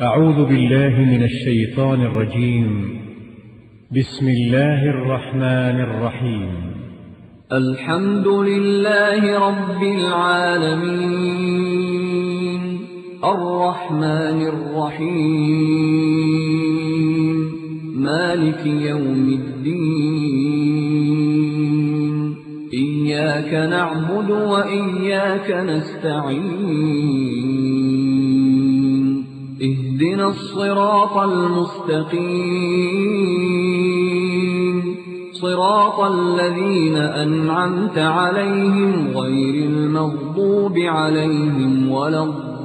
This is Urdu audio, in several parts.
أعوذ بالله من الشيطان الرجيم. بسم الله الرحمن الرحيم. الحمد لله رب العالمين الرحمن الرحيم مالك يوم الدين إياك نعبد وإياك نستعين اهدنا الصراط المستقيم صراط الذين أنعمت عليهم غير المغضوب عليهم ولا الضالين.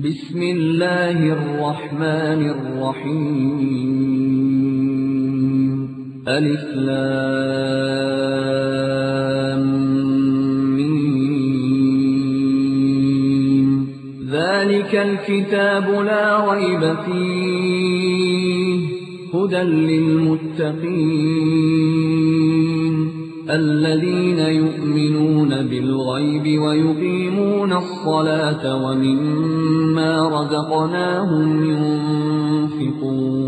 بسم الله الرحمن الرحيم. ألف لام ميم. ذلك الكتاب لا ريب فيه هدى للمتقين الذين يؤمنون بالغيب ويقيمون الصلاة ومما رزقناهم ينفقون.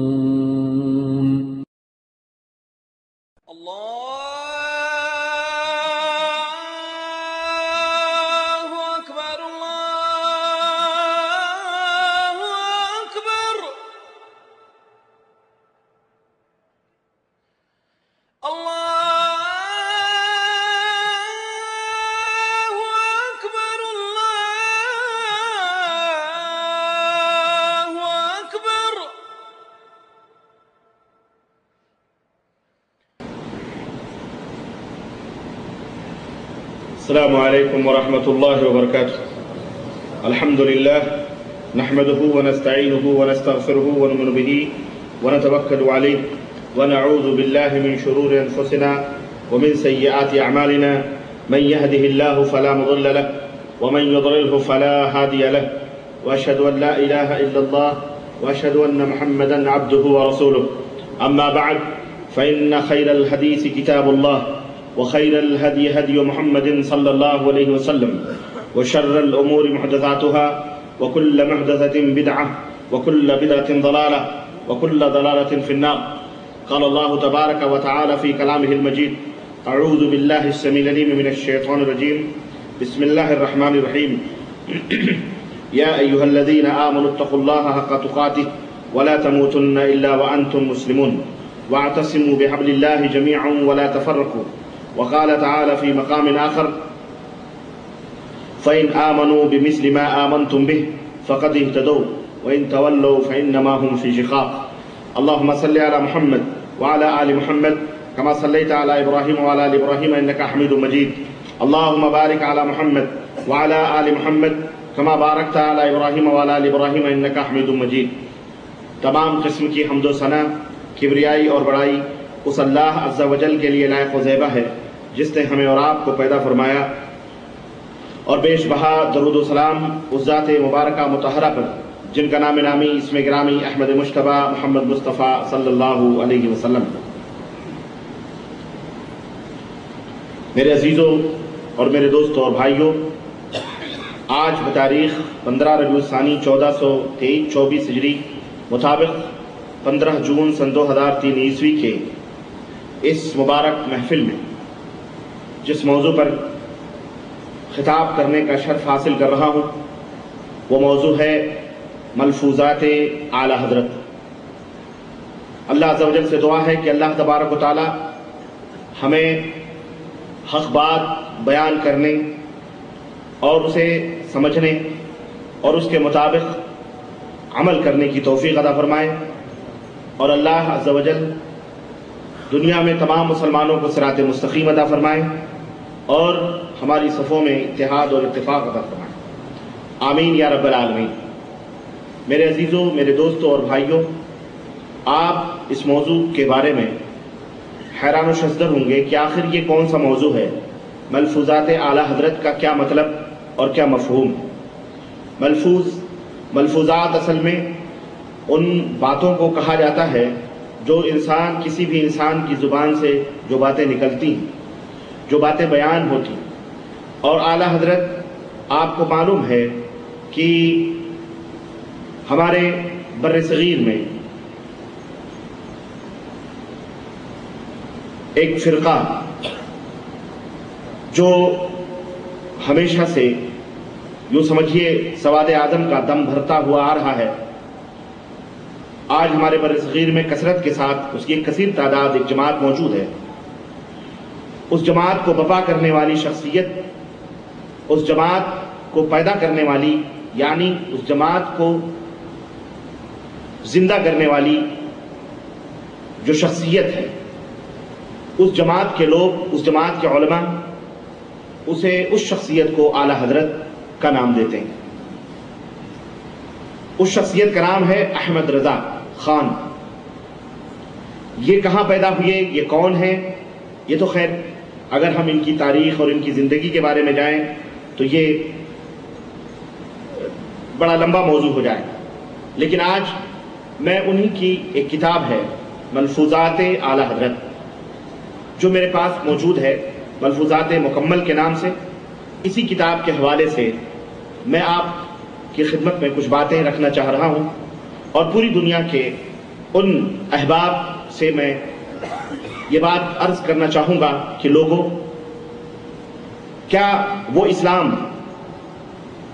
السلام عليكم ورحمة الله وبركاته. الحمد لله نحمده ونستعينه ونستغفره ونؤمن به ونتوكل عليه ونعوذ بالله من شرور أنفسنا ومن سيئات أعمالنا من يهده الله فلا مضل له ومن يضلله فلا هادي له وأشهد أن لا إله إلا الله وأشهد أن محمدا عبده ورسوله. أما بعد فإن خير الحديث كتاب الله وخير الهدي هدي محمد صلى الله عليه وسلم وشر الأمور محدثاتها وكل محدثة بدعة وكل بدعة ضلالة وكل ضلالة في النار. قال الله تبارك وتعالى في كلامه المجيد: أعوذ بالله السميع العليم من الشيطان الرجيم بسم الله الرحمن الرحيم. يا أيها الذين آمنوا اتقوا الله حق تقاته ولا تموتن إلا وأنتم مسلمون واعتصموا بحبل الله جميعا ولا تفرقوا. وقال تعالى في مقام آخر: فإن آمنوا بمثل ما آمنتم به فقد اهتدوا وإن تولوا فإنما هم في شقاق. اللهم صل على محمد وعلى آل محمد كما صليت على إبراهيم وعلى آل إبراهيم إنك حميد مجيد. اللهم بارك على محمد وعلى آل محمد كما باركت على إبراهيم وعلى آل إبراهيم إنك حميد مجيد. تمام قسم کی حمد و ثنا، کبریائی اور بڑائی اس اللہ عز و جل کے لیے لائق و زیبہ ہے جس نے ہمیں اور آپ کو پیدا فرمایا، اور بیش بہا درود و سلام اس ذات مبارکہ مطہرہ پر جن کا نام نامی اسم گرامی احمد مجتبی محمد مصطفیٰ صلی اللہ علیہ وسلم. میرے عزیزوں اور میرے دوستوں اور بھائیوں، آج بتاریخ 15 ربیع الثانی 1423 ہجری مطابق 15 جون سن 2003 عیسوی کے اس مبارک محفل میں جس موضوع پر خطاب کرنے کا شرف حاصل کر رہا ہوں وہ موضوع ہے ملفوظات اعلی حضرت. اللہ عز و جل سے دعا ہے کہ اللہ تبارک و تعالی ہمیں حق بات بیان کرنے اور اسے سمجھنے اور اس کے مطابق عمل کرنے کی توفیق عطا فرمائے، اور اللہ عز و جل دنیا میں تمام مسلمانوں کو صراط مستقیم عطا فرمائے اور ہماری صفوں میں اتحاد اور اتفاق عطا فرمائے. آمین یا رب العالمین. میرے عزیزوں، میرے دوستوں اور بھائیوں، آپ اس موضوع کے بارے میں حیران و شزدر ہوں گے کہ آخر یہ کون سا موضوع ہے. ملفوظات اعلی حضرت کا کیا مطلب اور کیا مفہوم. ملفوظات اصل میں ان باتوں کو کہا جاتا ہے جو کسی بھی انسان کی زبان سے جو باتیں نکلتی ہیں، جو باتیں بیان ہوتی ہیں، اور اعلیٰ حضرت آپ کو معلوم ہے کہ ہمارے بر صغیر میں ایک فرقہ جو ہمیشہ سے یوں سمجھیے سواد آدم کا دم بھرتا ہوا آ رہا ہے، آج ہمارے بر صغیر میں کثرت کے ساتھ اس کی ایک کثیر تعداد، ایک جماعت موجود ہے۔ اس جماعت کو بپا کرنے والی شخصیت، اس جماعت کو پیدا کرنے والی، یعنی اس جماعت کو زندہ کرنے والی جو شخصیت ہے، اس جماعت کے لوگ، اس جماعت کے علماء اسے، اس شخصیت کو اعلیٰ حضرت کا نام دیتے ہیں۔ اس شخصیت کا نام ہے احمد رضا خان۔ یہ کہاں پیدا ہوئے، یہ کون ہیں، یہ تو خیر اگر ہم ان کی تاریخ اور ان کی زندگی کے بارے میں جائیں تو یہ بڑا لمبا موضوع ہو جائے، لیکن آج میں انہی کی ایک کتاب ہے ملفوظات اعلیٰ حضرت جو میرے پاس موجود ہے، ملفوظات مکمل کے نام سے، اسی کتاب کے حوالے سے میں آپ کی خدمت میں کچھ باتیں رکھنا چاہ رہا ہوں، اور پوری دنیا کے ان احباب سے میں یہ بات عرض کرنا چاہوں گا کہ لوگوں، کیا وہ اسلام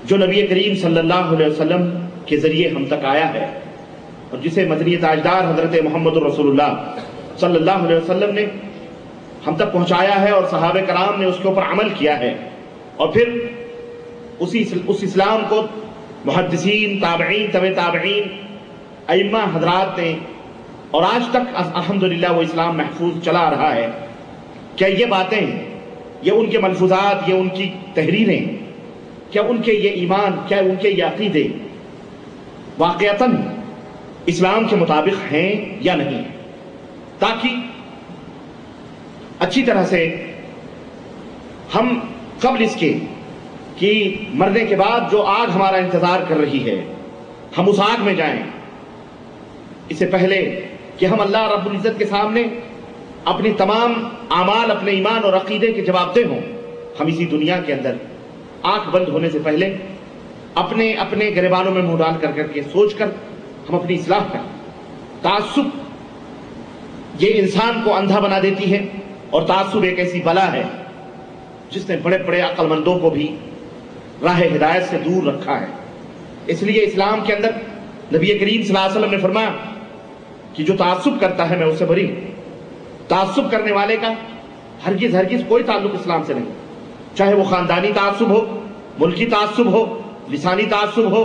جو نبی کریم صلی اللہ علیہ وسلم کے ذریعے ہم تک آیا ہے اور جسے مدنی تاجدار حضرت محمد رسول اللہ صلی اللہ علیہ وسلم نے ہم تک پہنچایا ہے اور صحابہ کرام نے اس کے اوپر عمل کیا ہے، اور پھر اس اسلام کو محدثین، تابعین، تبع تابعین، ائمہ حضرات نے، اور آج تک الحمدللہ وہ اسلام محفوظ چلا آ رہا ہے، کیا یہ باتیں، یہ ان کے ملفوظات، یہ ان کی تحریریں، کیا ان کے یہ ایمان، کیا ان کے یہ عقیدے واقعتاً اسلام کے مطابق ہیں یا نہیں، تاکہ اچھی طرح سے ہم قبل اس کے کہ مرنے کے بعد جو آگ ہمارا انتظار کر رہی ہے ہم اس آگ میں جائیں، اس سے پہلے کہ ہم اللہ رب العزت کے سامنے اپنی تمام اعمال، اپنے ایمان اور عقیدے کے جواب دہ ہوں، ہم اسی دنیا کے اندر آنکھ بند ہونے سے پہلے اپنے گریبانوں میں منہ ڈال کر کے سوچ کر ہم اپنی اصلاح کریں۔ تعصب یہ انسان کو اندھا بنا دیتی ہے، اور تعصب ایک ایسی بلا ہے جس نے بڑے بڑے عقل مندوں کو بھی راہ ہدایت سے دور رکھا ہے۔ اس لیے اسلام کے اندر نبی کریم صلی اللہ علیہ وسلم نے فرمایا کہ جو تعصب کرتا ہے میں اس سے بری ہوں۔ تعصب کرنے والے کا ہرگز کوئی تعلق اسلام سے نہیں، چاہے وہ خاندانی تعصب ہو، ملکی تعصب ہو، لسانی تعصب ہو،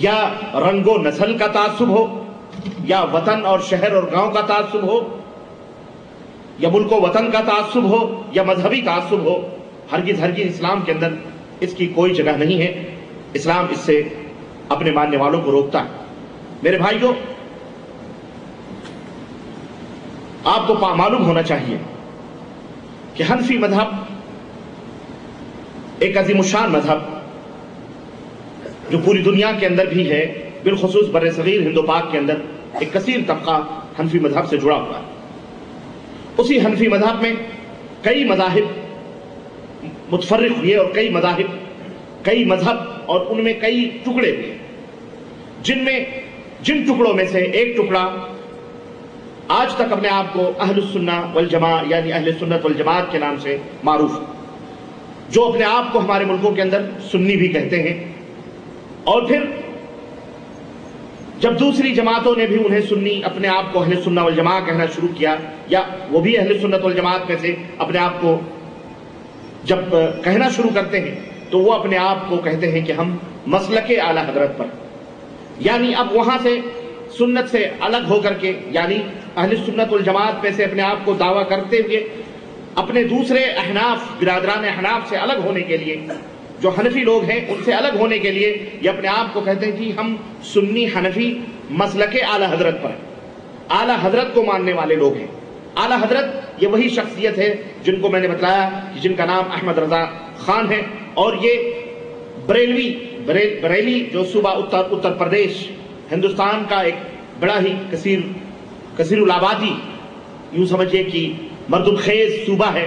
یا رنگ و نسل کا تعصب ہو، یا وطن اور شہر اور گاؤں کا تعصب ہو، یا ملک و وطن کا تعصب ہو، یا مذہبی تعصب ہو، ہرگز اسلام کے اندر اس کی کوئی جگہ نہیں ہے۔ اسلام اس سے اپنے ماننے والوں کو روکتا ہے۔ میرے بھائیوں، آپ کو معلوم ہونا چاہیے کہ حنفی مذہب ایک عظیم الشان مذہب جو پوری دنیا کے اندر بھی ہے، بالخصوص بر صغیر ہند و پاک کے اندر ایک کثیر طبقہ حنفی مذہب سے جڑا ہوا ہے۔ اسی حنفی مذہب میں کئی مذاہب متفرق ہوئے، اور کئی مذہب اور ان میں کئی ٹکڑے ہوئے، جن ٹکڑوں میں سے ایک ٹکڑا آج تک اپنے آپ کو اہل السنہ والجماع یعنی اہل سنت والجماعت کے نام سے معروف، جو اپنے آپ کو ہمارے ملکوں کے اندر سنی بھی کہتے ہیں، اور پھر جب دوسری جماعتوں نے بھی انہیں سنی اپنے آپ کو اہل سنہ والجماع کہنا شروع کیا، یا وہ بھی اہل سنت والجماعت میں سے اپنے آپ کو جب کہنا شروع کرتے ہیں تو وہ اپنے آپ کو کہتے ہیں کہ ہم مسلک اعلیٰ حضرت پر، یعنی اب وہاں سے سنت سے الگ ہو کر کے، یعنی اہل سنت والجماعت میں سے اپنے آپ کو دعویٰ کرتے ہوئے اپنے دوسرے احناف، برادران احناف سے الگ ہونے کے لیے، جو حنفی لوگ ہیں ان سے الگ ہونے کے لیے یہ اپنے آپ کو کہتے ہیں کہ ہم سنی حنفی مسلک اعلیٰ حضرت پر، اعلیٰ حضرت کو ماننے والے لوگ ہیں۔ اعلیٰ حضرت یہ وہی شخصیت ہے جن کو میں نے بتلایا کہ جن کا نام احمد رضا خان ہے، اور یہ بریلی جو صوبہ اتر پردیش ہندوستان کا ایک بڑا ہی کثیر الآبادی، یوں سمجھئے کہ مردم خیز صوبہ ہے،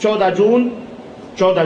14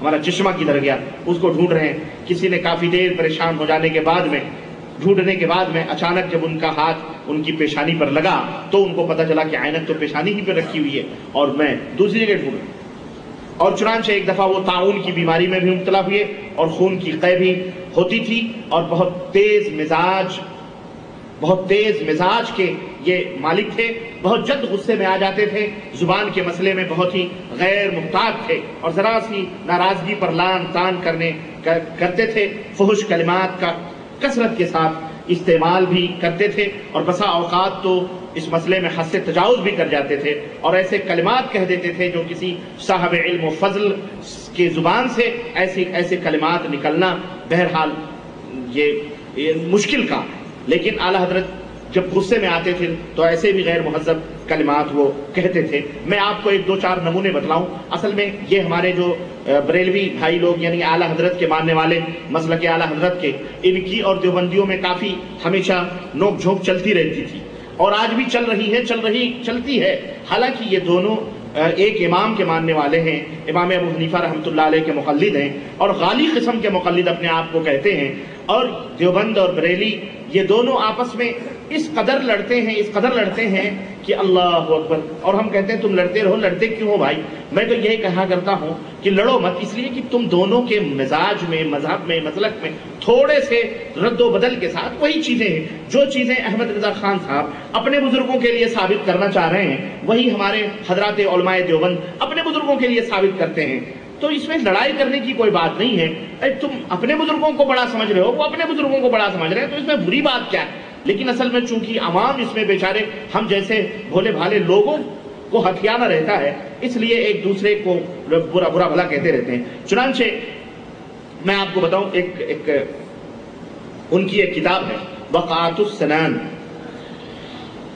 ہمارا چشمہ کدھر گیا اس کو ڈھونڈ رہے ہیں. کسی نے کافی دیر پریشان ہو جانے کے بعد میں ڈھونڈنے کے بعد میں اچانک جب ان کا ہاتھ ان کی پیشانی پر لگا تو ان کو پتہ چلا کہ عینک تو پیشانی ہی پہ رکھی ہوئی ہے اور میں دوسری جگہ ڈھونڈ رہا. اور چنانچہ ایک دفعہ وہ طاعون کی بیماری میں بھی مبتلا ہوئے اور خون کی قے بھی ہوتی تھی اور بہت تیز مزاج کے یہ مالک تھے. بہت جلد غصے میں آ جاتے تھے, زبان کے مسئلے میں بہت ہی غیر محتاط تھے اور ذرا سی ناراضگی پر لان تان کرتے تھے. فحش کلمات کا کثرت کے ساتھ استعمال بھی کرتے تھے اور بسا اوقات تو اس مسئلے میں حد سے تجاوز بھی کر جاتے تھے اور ایسے کلمات کہہ دیتے تھے جو کسی صاحب علم و فضل کی زبان سے ایسے کلمات نکلنا بہرحال یہ مشکل کام ہے. لیکن اعلیٰ حضرت جب غصے میں آتے تھے تو ایسے بھی غیر مہذب کلمات وہ کہتے تھے. میں آپ کو ایک دو چار نمونے بتلاؤں. اصل میں یہ ہمارے جو بریلوی بھائی لوگ یعنی اعلیٰ حضرت کے ماننے والے مسلک اعلیٰ حضرت کے, ان کی اور دیوبندیوں میں کافی ہمیشہ نوک جھونک چلتی رہتی تھی اور آج بھی چلتی ہے. حالانکہ یہ دونوں ایک امام کے ماننے والے ہیں, امام ابو حنیفہ رحمۃ اللہ علیہ کے مقلد ہیں اور غالی قسم کے مقلد اپنے آپ کو کہتے ہیں. اور دیوبند اور بریلی یہ دونوں آپس میں اس قدر لڑتے ہیں کہ اللہ اکبر. اور ہم کہتے ہیں تم لڑتے رہو, لڑتے کیوں ہو بھائی؟ میں تو یہی کہا کرتا ہوں کہ لڑو مت, اس لیے کہ تم دونوں کے مزاج میں, مذہب میں, مسلک میں تھوڑے سے رد و بدل کے ساتھ وہی چیزیں ہیں. جو چیزیں احمد رضا خان صاحب اپنے بزرگوں کے لیے ثابت کرنا چاہ رہے ہیں وہی ہمارے حضرات علماء دیوبند اپنے بزرگوں کے لیے ثابت کرتے ہیں. تو اس میں لڑائی کرنے کی کوئی بات نہیں ہے. تم اپنے بزرگوں کو بڑا سمجھ رہے ہو, وہ اپنے بزرگوں کو بڑا سمجھ رہے ہیں, تو اس میں بری بات کیا ہے؟ لیکن اصل میں چونکہ عوام اس میں بیچارے ہم جیسے بھولے بھالے لوگوں کو ہتھیانا رہتا ہے, اس لیے ایک دوسرے کو برا بھلا کہتے رہتے ہیں. چنانچہ میں آپ کو بتاؤں ایک ان کی ایک کتاب ہے وقعات السنان,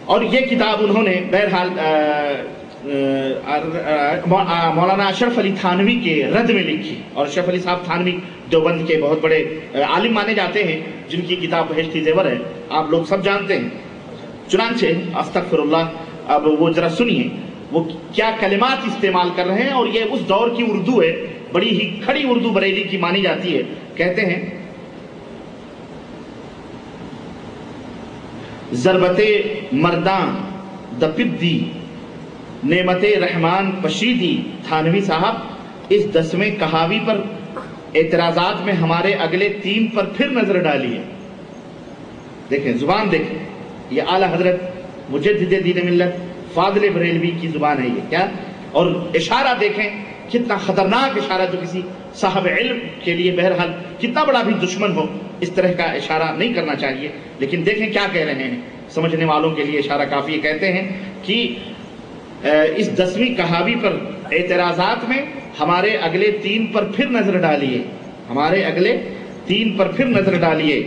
اور یہ کتاب انہوں نے بہرحال مولانا اشرف علی تھانوی کے رد میں لکھی. اور اشرف علی صاحب تھانوی دیوبند کے بہت بڑے عالم مانے جاتے ہیں, جن کی کتاب بہشتی زیور ہے, آپ لوگ سب جانتے ہیں. چنانچہ استغفر اللہ, اب وہ ذرا سنیے وہ کیا کلمات استعمال کر رہے ہیں. اور یہ اس دور کی اردو ہے, بڑی ہی کھڑی اردو بریلی کی مانی جاتی ہے. کہتے ہیں ضربت مرداں دپدی نعمت رحمان پشیدی. تھانوی صاحب اس 10ویں کہاوی پر اعتراضات میں ہمارے اگلے 3 پر پھر نظر ڈالیے. دیکھیں زبان دیکھیں, یہ اعلیٰ حضرت مجدد دین ملت فاضل بریلوی کی زبان ہے یہ کیا. اور اشارہ دیکھیں کتنا خطرناک اشارہ, جو کسی صاحب علم کے لیے بہرحال کتنا بڑا بھی دشمن ہو اس طرح کا اشارہ نہیں کرنا چاہیے. لیکن دیکھیں کیا کہہ رہے ہیں, سمجھنے والوں کے لیے اشارہ کافی ہے. کہتے ہیں کہ اس 10ویں کہاوی پر اعتراضات میں ہمارے اگلے 3 پر پھر نظر ڈالیے.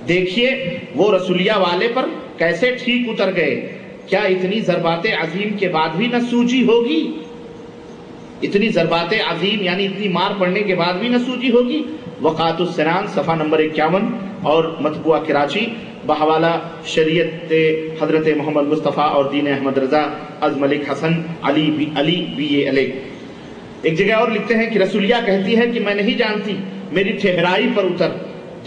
دیکھیے وہ رسولیہ والے پر کیسے ٹھیک اتر گئے. کیا اتنی ضربات عظیم کے بعد بھی نہ سوجی ہوگی؟ اتنی ضربات عظیم یعنی اتنی مار پڑنے کے بعد بھی نہ سوجی ہوگی. وقعات السنان صفحہ نمبر 51 اور مطبوعہ کراچی بحوالہ شریعت حضرت محمد مصطفیٰ اور دین احمد رضا از ملک حسن علی بی اے علیہ. ایک جگہ اور لکھتے ہیں کہ رسولیہ کہتی ہے کہ میں نہیں جانتی, میری ٹھہرائی پر اتر,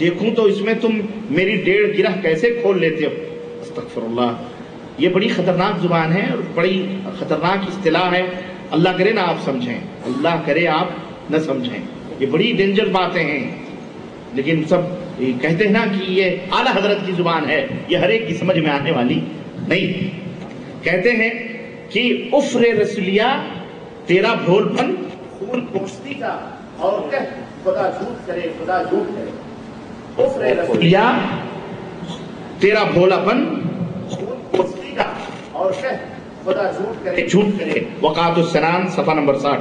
دیکھوں تو اس میں تم میری 1.5 گرہ کیسے کھول لیتے ہو. استغفر اللہ. یہ بڑی خطرناک زبان ہے اور بڑی خطرناک اصطلاح ہے. اللہ کرے نہ آپ سمجھیں, اللہ کرے آپ نہ سمجھیں. یہ بڑی ڈینجر باتیں ہیں, لیکن سب کہتے ہیں نا کہ یہ اعلیٰ حضرت کی زبان ہے, یہ ہر ایک کی سمجھ میں آنے والی نہیں. کہتے ہیں کہ افر رسولیہ تیرا بھول پن خون پوچھتی کا اور کہ خدا جھوٹ کرے, خدا جھوٹ کرے. افر رسولیہ تیرا بھولا پن خون پوچھتی کا اور کہ خدا جھوٹ کرے. وقعات السنان صفحہ نمبر 60.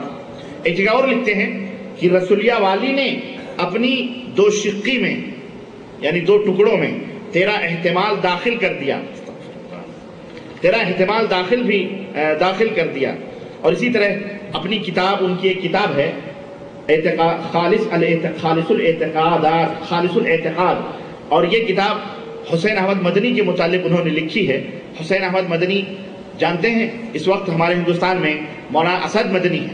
ایک جگہ اور لکھتے ہیں کہ رسولیہ والی نے اپنی 2 شقی میں یعنی 2 ٹکڑوں میں تیرا احتمال داخل کر دیا, تیرا احتمال داخل کر دیا. اور اسی طرح اپنی کتاب, ان کی ایک کتاب ہے خالص الاعتقاد, اور یہ کتاب حسین احمد مدنی کے متعلق انہوں نے لکھی ہے. حسین احمد مدنی جانتے ہیں اس وقت ہمارے ہندوستان میں مولانا اسد مدنی ہے,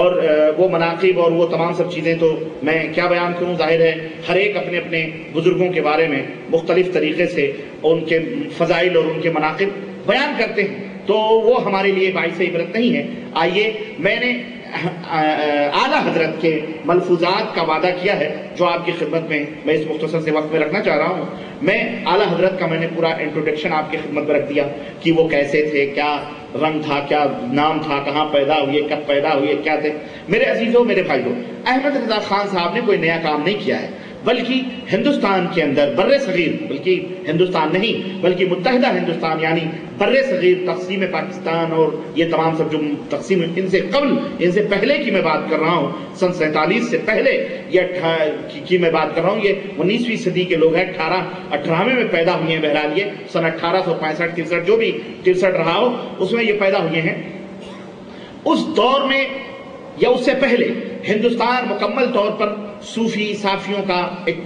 اور وہ مناقب اور وہ تمام سب چیزیں تو میں کیا بیان کروں، ظاہر ہے ہر ایک اپنے اپنے بزرگوں کے بارے میں مختلف طریقے سے ان کے فضائل اور ان کے مناقب بیان کرتے ہیں، تو وہ ہمارے لیے باعث عبرت نہیں ہے۔ آئیے، میں نے اعلیٰ حضرت کے ملفوظات کا وعدہ کیا ہے جو آپ کی خدمت میں اس مختصر سے وقت میں رکھنا چاہ رہا ہوں۔ میں اعلیٰ حضرت کا میں نے پورا انٹروڈکشن آپ کی خدمت میں رکھ دیا کہ وہ کیسے تھے، کیا رنگ تھا، کیا نام تھا، کہاں پیدا ہوئے، کب پیدا ہوئے، کیا تھے۔ میرے عزیزوں، میرے بھائیوں، احمد رضا خان صاحب نے کوئی نیا کام نہیں کیا ہے، بلکہ ہندوستان کے اندر بر صغیر، بلکہ ہندوستان نہیں بلکہ متحدہ ہندوستان یعنی بر صغیر، تقسیم پاکستان اور یہ تمام سب جو تقسیم، ان سے قبل، ان سے پہلے کی میں بات کر رہا ہوں، سن 47 سے پہلے کی میں بات کر رہا ہوں، یہ 19ویں صدی کے لوگ ہیں، 18ویں میں پیدا ہوئے ہیں، بہرحال یہ سن 1865 63 جو بھی 63 رہا ہو اس میں یہ پیدا ہوئے ہیں۔ اس دور میں یا اس سے پہلے ہندوستان مکمل طور پر صوفی صافیوں کا ایک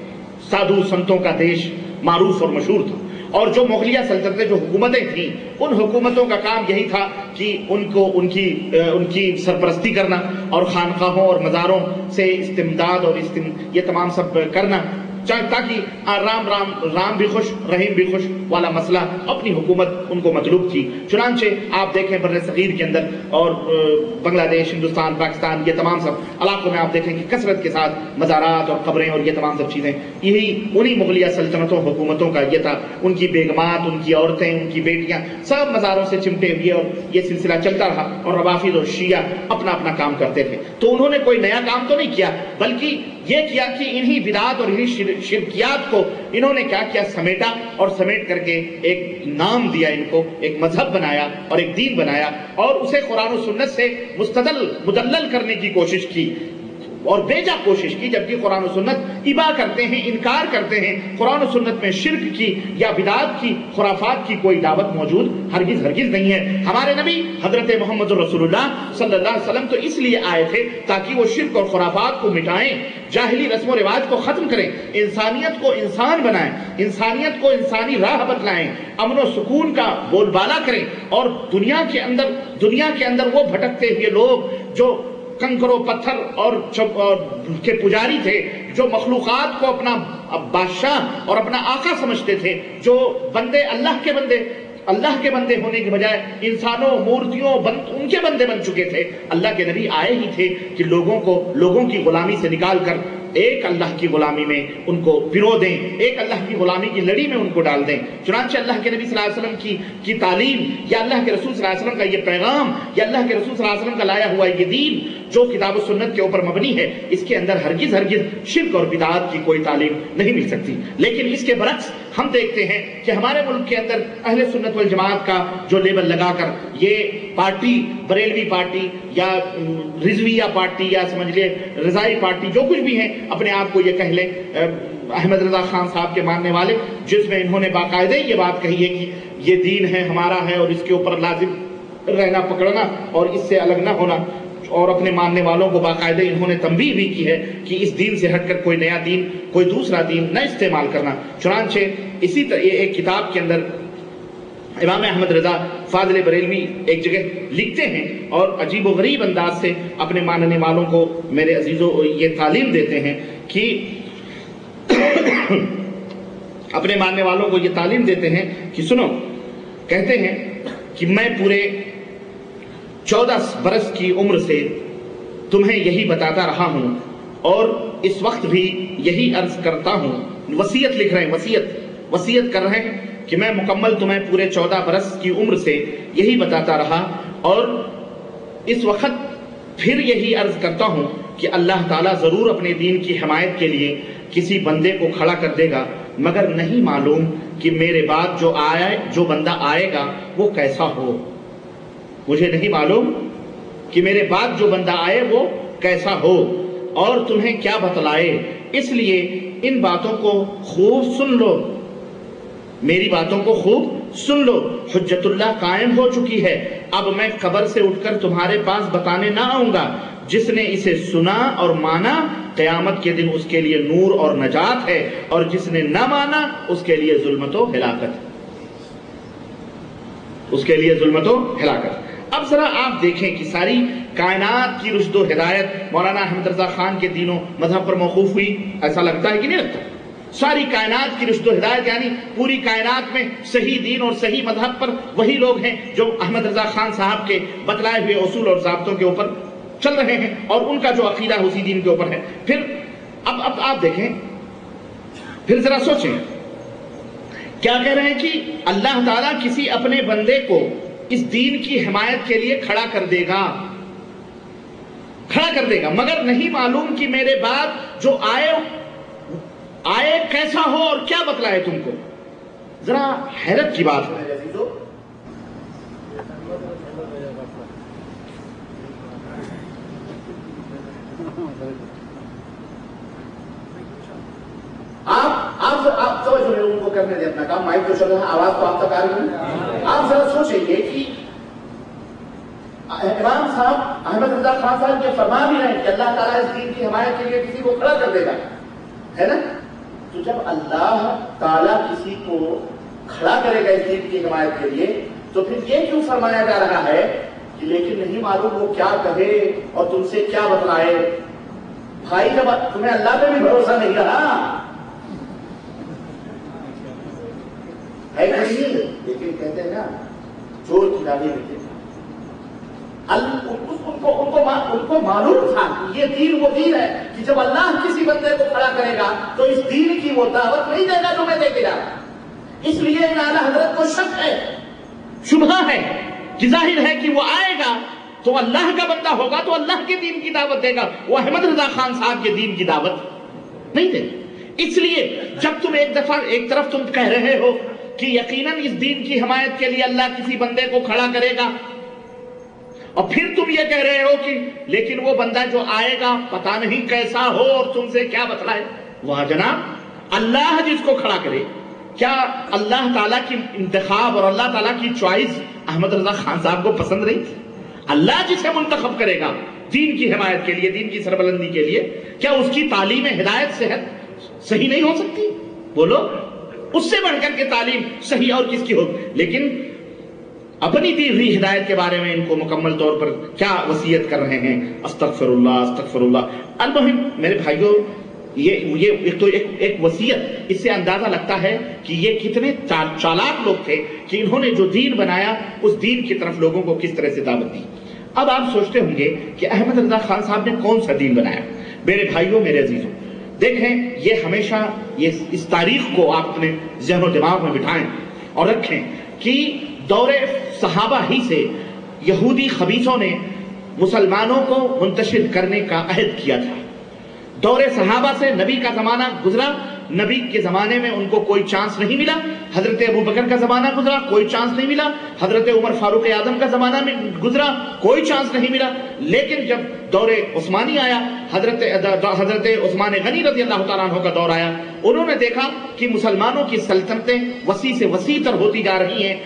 سادھو سنتوں کا دیش معروف اور مشہور تھا، اور جو مغلیہ سلطنتیں جو حکومتیں تھیں ان حکومتوں کا کام یہی تھا کہ ان کی سرپرستی کرنا اور خانقاہوں اور مزاروں سے استمداد اور یہ تمام سب کرنا، تاکہ رام بھی خوش رحیم بھی خوش والا مسئلہ اپنی حکومت ان کو مطلوب تھی۔ چنانچہ آپ دیکھیں بر صغیر کے اندر اور بنگلہ دیش، ہندوستان، پاکستان، یہ تمام سب علاقوں میں آپ دیکھیں کہ کثرت کے ساتھ مزارات اور قبریں اور یہ تمام سب چیزیں یہی انہی مغلیہ سلطنتوں حکومتوں کا یہ تھا، ان کی بیگمات، ان کی عورتیں، ان کی بیٹیاں سب مزاروں سے چمٹے ہوئے، اور یہ سلسلہ چلتا رہا، اور روافض اور شیعہ اپنا اپنا کام کرتے تھے۔ تو انہوں نے کوئی نیا کام تو نہیں کیا، بلکہ یہ کیا کہ انہی بدعات اور انہی شرکیات کو انہوں نے کیا کیا، سمیٹا، اور سمیٹ کر کے ایک نام دیا، ان کو ایک مذہب بنایا اور ایک دین بنایا، اور اسے قرآن و سنت سے مدلل کرنے کی کوشش کی، اور بیجا کوشش کی، جبکہ قرآن و سنت ابا کرتے ہیں، انکار کرتے ہیں۔ قرآن و سنت میں شرک کی یا بدعات کی، خرافات کی کوئی دعوت موجود ہرگز نہیں ہے۔ ہمارے نبی حضرت محمد رسول اللہ صلی اللہ علیہ وسلم تو اس لیے آئے تھے تاکہ وہ شرک اور خرافات کو مٹائیں، جاہلی رسم و رواج کو ختم کریں، انسانیت کو انسان بنائیں، انسانیت کو انسانی راہ بتلائیں، امن و سکون کا بول بالا کریں، اور دنیا کے اندر وہ بھٹکتے ہوئے لوگ جو کنکر و پتھر اور کے پجاری تھے، جو مخلوقات کو اپنا بادشاہ اور اپنا آقا سمجھتے تھے، جو بندے اللہ کے بندے ہونے کے بجائے انسانوں، مورتیوں، ان کے بندے بن چکے تھے۔ اللہ کے نبی آئے ہی تھے کہ لوگوں کی غلامی سے نکال کر ایک اللہ کی غلامی میں ان کو پرو دیں، ایک اللہ کی غلامی کی لڑی میں ان کو ڈال دیں۔ چنانچہ اللہ کے نبی صلی اللہ علیہ وسلم کی تعلیم، یا اللہ کے رسول صلی اللہ علیہ وسلم کا یہ پیغام، یا اللہ کے رسول صلی اللہ علیہ وسلم کا لایا ہوا یہ دین جو کتاب و سنت کے اوپر مبنی ہے، اس کے اندر ہرگز شرک اور بدعات کی کوئی تعلیم نہیں مل سکتی۔ لیکن اس کے برعکس ہم دیکھتے ہیں کہ ہمارے ملک کے اندر اہل سنت والجماعت کا جو لیبل لگا کر یہ پارٹی، بریلوی پارٹی یا رضویہ پارٹی یا سمجھ لے رضائی پارٹی، جو کچھ بھی ہیں اپنے آپ کو یہ کہہ لیں احمد رضا خان صاحب کے ماننے والے، جس میں انہوں نے باقاعدہ یہ بات کہی ہے کہ یہ دین ہے، ہمارا ہے، اور اس کے اوپر لازم رہنا، پکڑنا اور اس سے الگ نہ ہونا، اور اپنے ماننے والوں کو باقاعدہ انہوں نے تنبیہ بھی کی ہے کہ اس دین سے ہٹ کر کوئی نیا دین، کوئی دوسرا دین نہ استعمال کرنا۔ چنانچہ اسی طرح ایک کتاب کے اندر امام احمد رضا فاضل بریلوی ایک جگہ لکھتے ہیں اور عجیب و غریب انداز سے اپنے ماننے والوں کو، میرے عزیزوں، یہ تعلیم دیتے ہیں کہ اپنے ماننے والوں کو یہ تعلیم دیتے ہیں کہ سنو، کہتے ہیں کہ میں پورے 14 برس کی عمر سے تمہیں یہی بتاتا رہا ہوں، اور اس وقت بھی یہی عرض کرتا ہوں۔ وصیت لکھ رہے ہیں، وصیت کر رہے ہیں کہ میں مکمل تمہیں پورے 14 برس کی عمر سے یہی بتاتا رہا، اور اس وقت پھر یہی عرض کرتا ہوں کہ اللہ تعالیٰ ضرور اپنے دین کی حمایت کے لیے کسی بندے کو کھڑا کر دے گا، مگر نہیں معلوم کہ میرے بعد جو بندہ آئے گا وہ کیسا ہو۔ مجھے نہیں معلوم کہ میرے بعد جو بندہ آئے وہ کیسا ہو اور تمہیں کیا بتلائے، اس لیے ان باتوں کو خوب سن لو، میری باتوں کو خوب سن لو۔ حجت اللہ قائم ہو چکی ہے، اب میں قبر سے اٹھ کر تمہارے پاس بتانے نہ آؤں گا۔ جس نے اسے سنا اور مانا، قیامت کے دن اس کے لیے نور اور نجات ہے، اور جس نے نہ مانا اس کے لیے ظلمت و ہلاکت ہے، اس کے لیے ظلمت و ہلاکت۔ اب ذرا آپ دیکھیں کہ ساری کائنات کی رشد و ہدایت مولانا احمد رضا خان کے دین و مذہب پر موقوف ہوئی؟ ایسا لگتا ہے کہ نہیں لگتا؟ ساری کائنات کی رشد و ہدایت یعنی پوری کائنات میں صحیح دین اور صحیح مذہب پر وہی لوگ ہیں جو احمد رضا خان صاحب کے بتلائے ہوئے اصول اور ضابطوں کے اوپر چل رہے ہیں، اور ان کا جو عقیدہ ہے اسی دین کے اوپر ہے۔ پھر اب آپ دیکھیں، پھر ذرا سوچیں، کیا کہہ رہے ہیں کہ اللہ تعالیٰ کسی اپنے بندے کو اس دین کی حمایت کے لیے کھڑا کر دے گا، مگر نہیں معلوم کہ میرے بعد جو آئے کیسا ہو اور کیا بتلائے تم کو۔ ذرا حیرت کی بات ہے آپ سمجھ رہے ان کو کرنے دیں اپنا کام، مائک تو چل رہا ہے، آواز تو آپ تک آ رہی ہے۔ آپ ذرا سوچیں گے کہ امام صاحب احمد رضا خان صاحب یہ فرما بھی رہے ہیں کہ اللہ تعالیٰ اس دین کی حمایت کے لیے کسی کو کھڑا کر دے گا، ہے نا؟ تو جب اللہ تعالیٰ کسی کو کھڑا کرے گا اس دین کی حمایت کے لیے، تو پھر یہ کیوں فرمایا جا رہا ہے کہ لیکن نہیں معلوم وہ کیا کہے اور تم سے کیا بتلائے؟ بھائی جب تمہیں اللہ پہ بھی بھروسہ نہیں رہا ہے نہیں، لیکن کہتے ہیں نا چور کی داڑھی میں ان کو معلوم تھا کہ یہ دین وہ دین ہے کہ جب اللہ کسی بندے کو کھڑا کرے گا تو اس دین کی وہ دعوت نہیں دے گا جو میں دے کے جا رہا ہوں۔ اس لیے اعلیٰ حضرت کو شک ہے، شبہ ہے کہ ظاہر ہے کہ وہ آئے گا تو اللہ کا بندہ ہوگا تو اللہ کے دین کی دعوت دے گا، وہ احمد رضا خان صاحب کے دین کی دعوت نہیں دے گا۔ اس لیے جب تم ایک طرف تم کہہ رہے ہو کہ یقیناً اس دین کی حمایت کے لیے اللہ کسی بندے کو کھڑا کرے گا، اور پھر تم یہ کہہ رہے ہو کہ لیکن وہ بندہ جو آئے گا پتہ نہیں کیسا ہو اور تم سے کیا بتلائے، وہاں جناب اللہ جس کو کھڑا کرے، کیا اللہ تعالیٰ کی انتخاب اور اللہ تعالیٰ کی چوائس احمد رضا خان صاحب کو پسند نہیں تھی؟ اللہ جسے منتخب کرے گا دین کی حمایت کے لیے، دین کی سربلندی کے لیے، کیا اس کی تعلیم ہدایت صحت صحیح نہیں ہو سکتی؟ بولو، اس سے بڑھ کر کے تعلیم صحیح اور کس کی ہو؟ لیکن اپنی دی ہوئی ہدایت کے بارے میں ان کو مکمل طور پر کیا وصیت کر رہے ہیں؟ استغفر اللہ استغفر اللہ۔ المہم میرے بھائیوں، یہ ایک وصیت، اس سے اندازہ لگتا ہے کہ یہ کتنے چالاک لوگ تھے کہ انہوں نے جو دین بنایا اس دین کی طرف لوگوں کو کس طرح سے دعوت دی۔ اب آپ سوچتے ہوں گے کہ احمد رضا خان صاحب نے کون سا دین بنایا؟ میرے بھائیوں، میرے عزیزوں، دیکھیں یہ ہمیشہ اس تاریخ کو آپ اپنے ذہن و دماغ میں بٹھائیں اور رکھیں کہ دور صحابہ ہی سے یہودی خبیثوں نے مسلمانوں کو منتشر کرنے کا عہد کیا تھا۔ دور صحابہ سے نبی کا زمانہ گزرا، نبی کے زمانے میں ان کو کوئی چانس نہیں ملا، حضرت ابو بکر کا زمانہ گزرا، کوئی چانس نہیں ملا، حضرت عمر فاروق اعظم کا زمانہ میں گزرا، کوئی چانس نہیں ملا، لیکن جب دور عثمانی آیا، حضرت عثمان غنی رضی اللہ تعالیٰ عنہ کا دور آیا، انہوں نے دیکھا کہ مسلمانوں کی سلطنتیں وسیع سے وسیع تر ہوتی جا رہی ہیں،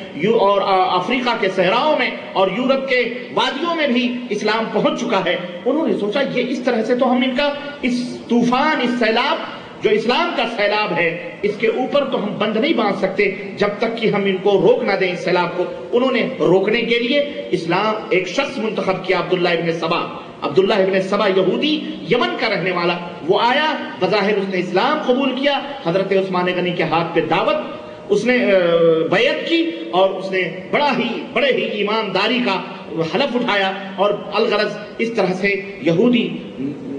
اور افریقہ کے صحراؤں میں اور یورپ کے وادیوں میں بھی اسلام پہنچ چکا ہے۔ انہوں نے سوچا یہ اس طرح سے تو ہم ان کا اس طوفان، اس سیلاب جو اسلام کا سیلاب ہے، اس کے اوپر تو ہم بند نہیں باندھ سکتے جب تک کہ ہم ان کو روک نہ دیں اس سیلاب کو۔ انہوں نے روکنے کے لیے اسلام ایک شخص منتخب کیا، عبداللہ ابن سبا یہودی، یمن کا رہنے والا، وہ آیا، بظاہر اس نے اسلام قبول کیا، حضرت عثمان غنی کے ہاتھ پہ دعوت، اس نے بیعت کی اور اس نے بڑے ہی ایمانداری کا حلف اٹھایا، اور الغرض اس طرح سے یہودی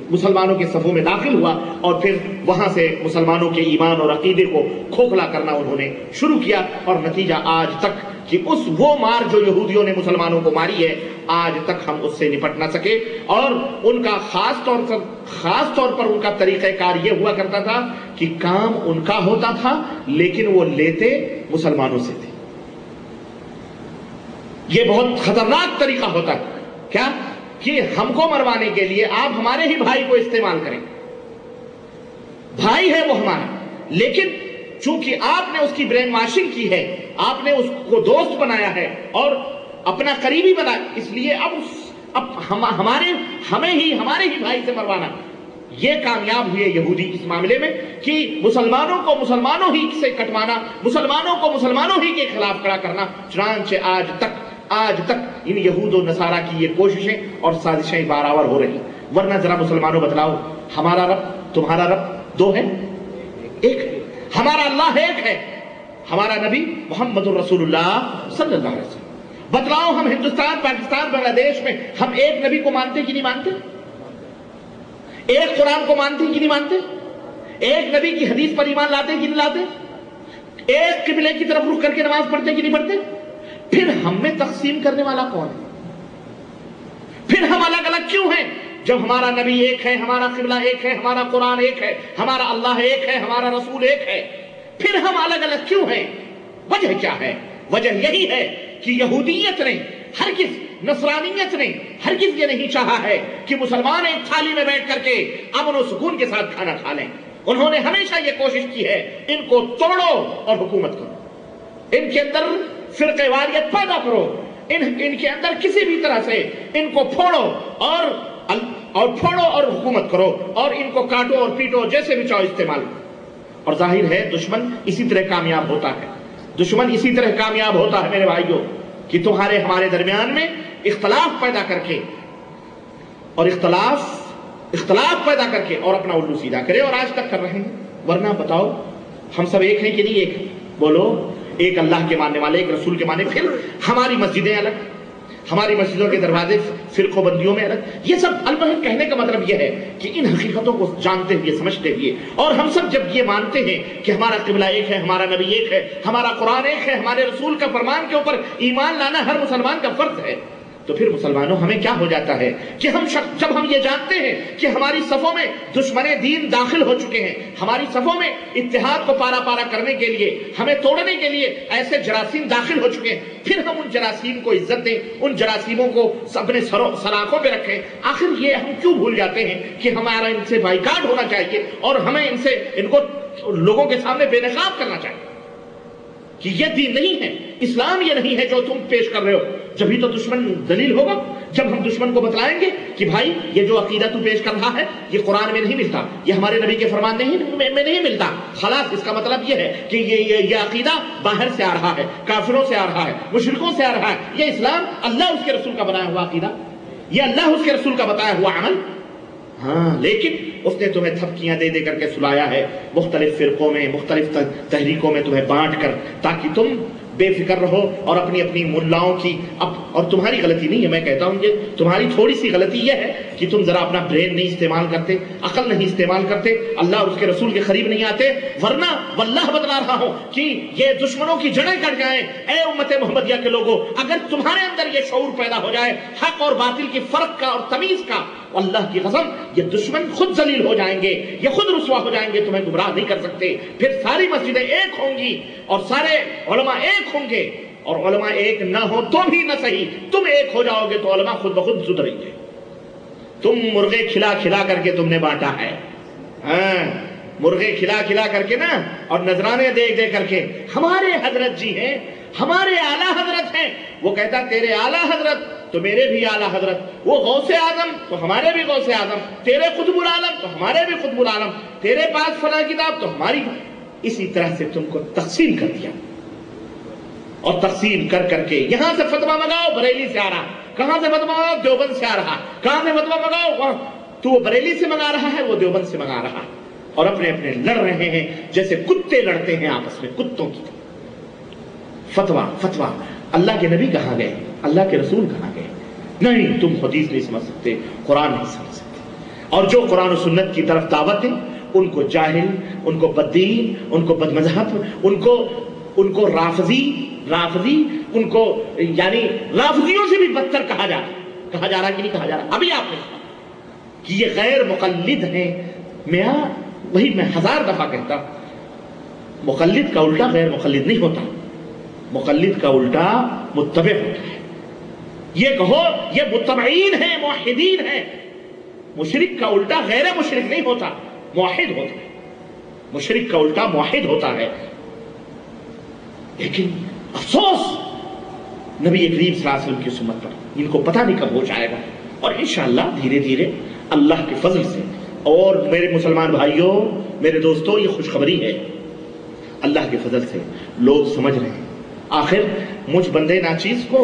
مسلمانوں کے صفوں میں داخل ہوا، اور پھر وہاں سے مسلمانوں کے ایمان اور عقیدے کو کھوکھلا کرنا انہوں نے شروع کیا، اور نتیجہ آج تک کہ وہ مار جو یہودیوں نے مسلمانوں کو ماری ہے، آج تک ہم اس سے نپٹ نہ سکے۔ اور ان کا خاص طور پر ان کا طریقہ کار یہ ہوا کرتا تھا کہ کام ان کا ہوتا تھا لیکن وہ لیتے مسلمانوں سے تھے۔ یہ بہت خطرناک طریقہ ہوتا ہے، کیا کہ ہم کو مروانے کے لیے آپ ہمارے ہی بھائی کو استعمال کریں، بھائی ہے وہ ہمارا، لیکن چونکہ آپ نے اس کی برین واشنگ کی ہے، آپ نے اس کو دوست بنایا ہے اور اپنا قریبی بنایا، اس لیے اب ہمیں ہی ہمارے ہی بھائی سے مروانا۔ یہ کامیاب ہوئے یہودی اس معاملے میں کہ مسلمانوں کو مسلمانوں ہی سے کٹوانا، مسلمانوں کو مسلمانوں ہی کے خلاف کھڑا کرنا، چنانچہ آج تک آج تک ان یہود و نصارہ کی یہ کوششیں اور سازشیں بارآور ہو رہی. ورنہ ذرا مسلمانوں بتلاؤ، ہمارا رب تمہارا رب دو ہے؟ ایک ہے. ہمارا اللہ ایک ہے، ہمارا نبی محمد الرسول اللہ صلی اللہ علیہ وسلم. بتلاؤ ہم ہندوستان، پاکستان، بنگلہ دیش میں ہم ایک نبی کو مانتے کہ نہیں مانتے؟ ایک قرآن کو مانتے کہ نہیں مانتے؟ ایک نبی کی حدیث پر ایمان لاتے کہ نہیں لاتے؟ ایک قبلے کی طرف رخ کر کے نماز پڑھتے کہ نہیں پڑھتے؟ پھر ہم میں تقسیم کرنے والا کون ہے؟ پھر ہم الگ الگ کیوں ہیں جب ہمارا نبی ایک ہے، ہمارا قبلہ ایک ہے، ہمارا قرآن ایک ہے، ہمارا اللہ ایک ہے، ہمارا رسول ایک ہے؟ پھر ہم الگ الگ کیوں ہیں؟ وجہ کیا ہے؟ وجہ یہی ہے کہ یہودیت نے ہرگز، نصرانیت نے ہرگز یہ نہیں چاہا ہے کہ مسلمان ایک تھالی میں بیٹھ کر کے امن و سکون کے ساتھ کھانا کھا لیں. انہوں نے ہمیشہ یہ کوشش کی ہے ان کو توڑو اور حکومت کرو، ان کے اندر فرقہ واریت پیدا کرو، ان کے اندر کسی بھی طرح سے ان کو پھوڑو اور حکومت کرو، اور ان کو کاٹو اور پیٹو، جیسے بھی چاہو استعمال کرو. اور ظاہر ہے دشمن اسی طرح کامیاب ہوتا ہے. دشمن اسی طرح کامیاب ہوتا ہے میرے بھائیوں کہ تمہارے ہمارے درمیان میں اختلاف پیدا کر کے اور اختلاف پیدا کر کے اور اپنا الٹو سیدھا کرے، اور آج تک کر رہے ہیں. ورنہ بتاؤ ہم سب ایک ہیں کہ نہیں ایک؟ بولو. ایک اللہ کے ماننے والے، ایک رسول کے ماننے. پھر ہماری مسجدیں الگ، ہماری مسجدوں کے دروازے فرقوں بندیوں میں الگ. یہ سب البتہ کہنے کا مطلب یہ ہے کہ ان حقیقتوں کو جانتے ہوئے، سمجھتے ہوئے، اور ہم سب جب یہ مانتے ہیں کہ ہمارا قبلہ ایک ہے، ہمارا نبی ایک ہے، ہمارا قرآن ایک ہے، ہمارے رسول کا فرمان کے اوپر ایمان لانا ہر مسلمان کا فرض ہے، تو پھر مسلمانوں ہمیں کیا ہو جاتا ہے کہ جب ہم یہ جانتے ہیں کہ ہماری صفوں میں دشمن دین داخل ہو چکے ہیں، ہماری صفوں میں اتحاد کو پارا پارا کرنے کے لیے، ہمیں توڑنے کے لیے ایسے جراثیم داخل ہو چکے ہیں، پھر ہم ان جراثیم کو عزت دیں، ان جراثیموں کو اپنے سلاخوں پہ رکھیں. آخر یہ ہم کیوں بھول جاتے ہیں کہ ہمارا ان سے بائیکاٹ ہونا چاہیے اور ہمیں ان کو لوگوں کے سامنے بے نقاب کرنا چاہیے کہ یہ دین نہیں ہے، اسلام یہ نہیں ہے جو تم پیش کر رہے ہو. جبھی تو دشمن ذلیل ہوگا جب ہم دشمن کو بتلائیں گے کہ بھائی یہ جو عقیدہ تو پیش کر رہا ہے یہ قرآن میں نہیں ملتا، یہ ہمارے نبی کے فرمان میں نہیں ملتا. خلاص اس کا مطلب یہ ہے کہ یہ عقیدہ باہر سے آ رہا ہے، کافروں سے آ رہا ہے، مشرکوں سے آ رہا ہے. یہ اسلام اللہ اس کے رسول کا بنایا ہوا عقیدہ، یہ اللہ اس کے رسول کا بتایا ہوا عمل. ہاں لیکن اس نے تمہیں تھپکیاں دے کر کے سلایا ہے، مختلف فرقوں میں، مختلف تحریکوں میں تمہیں بانٹ کر، تاکہ تم بے فکر رہو اور اپنی ملاؤں کی اور تمہاری غلطی نہیں ہے، میں کہتا ہوں کہ تمہاری تھوڑی سی غلطی یہ ہے کہ تم ذرا اپنا برین نہیں استعمال کرتے، عقل نہیں استعمال کرتے، اللہ اور اس کے رسول کے قریب نہیں آتے. ورنہ واللہ بتلا رہا ہوں کہ یہ دشمنوں کی جڑیں کٹ جائیں. اے امت محمدیہ کے لوگوں، اگر تمہارے اندر یہ شعور پیدا ہو جائے حق اور باطل کی فرق کا اور تمیز کا، اللہ کی قسم یہ دشمن خود ذلیل ہو جائیں گے، یہ خود رسوا ہو جائیں گے، تمہیں گمراہ نہیں کر سکتے. پھر ساری مسجدیں ایک ہوں گی اور سارے علماء ایک ہوں گے، اور علماء ایک نہ ہو تو بھی نہ صحیح، تم ایک ہو جاؤ گے تو علماء خود بخود سدھریں گے. تم مرغے کھلا کھلا کر کے تم نے بانٹا ہے، ہاں مرغے کھلا کھلا کر کے نا، اور نذرانے دے کر کے. ہمارے حضرت جی ہیں، ہمارے اعلیٰ حضرت ہیں، وہ کہتا تیرے اعلیٰ حضرت تو میرے بھی اعلیٰ حضرت، وہ غوث اعظم تو ہمارے بھی غوث اعظم، تیرے قطب العالم تو ہمارے بھی قطب العالم، تیرے پاس فلاں کتاب تو ہماری. اسی طرح سے تم کو تقسیم کر دیا، اور تقسیم کر کر کے یہاں سے فتویٰ منگاؤ بریلی سے آ رہا، کہاں سے فتویٰ منگاؤ دیوبند سے آ رہا، کہاں سے فتویٰ منگاؤ وہاں تو وہ بریلی سے منگا رہا ہے، وہ دیوبند سے منگا رہا، اور اپنے لڑ رہے ہیں جیسے کتے لڑتے ہیں آپس میں، کتوں کی. فتویٰ اللہ کے نبی کہاں گئے، اللہ کے رسول کہاں گئے؟ نہیں، تم حدیث نہیں سمجھ سکتے، قرآن نہیں سمجھ سکتے. اور جو قرآن و سنت کی طرف دعوت ہے ان کو جاہل، ان کو بددین، ان کو بدمذہب، ان کو رافضی، ان کو یعنی رافضیوں سے بھی بدتر کہا جا رہا کہ نہیں کہا جا رہا. ابھی آپ نے کہا کہ یہ غیر مقلد ہیں. وہی میں 1000 دفعہ کہتا، مقلد کا الٹا غیر مقلد نہیں ہوتا، مقلد کا الٹا متبع ہوتا ہے. یہ کہو یہ متبعین ہیں، موحدین ہیں. مشرک کا الٹا غیر مشرک نہیں ہوتا، موحد ہوتا ہے. مشرک کا الٹا موحد ہوتا ہے. لیکن افسوس نبی کریم صلی اللہ علیہ وسلم کی سنت پر ان کو پتہ نہیں کب ہو جائے گا. اور انشاءاللہ دھیرے دھیرے اللہ کے فضل سے. اور میرے مسلمان بھائیوں، میرے دوستوں، یہ خوشخبری ہے، اللہ کے فضل سے لوگ سمجھ رہے ہیں. آخر مجھ بندے ناچیز کو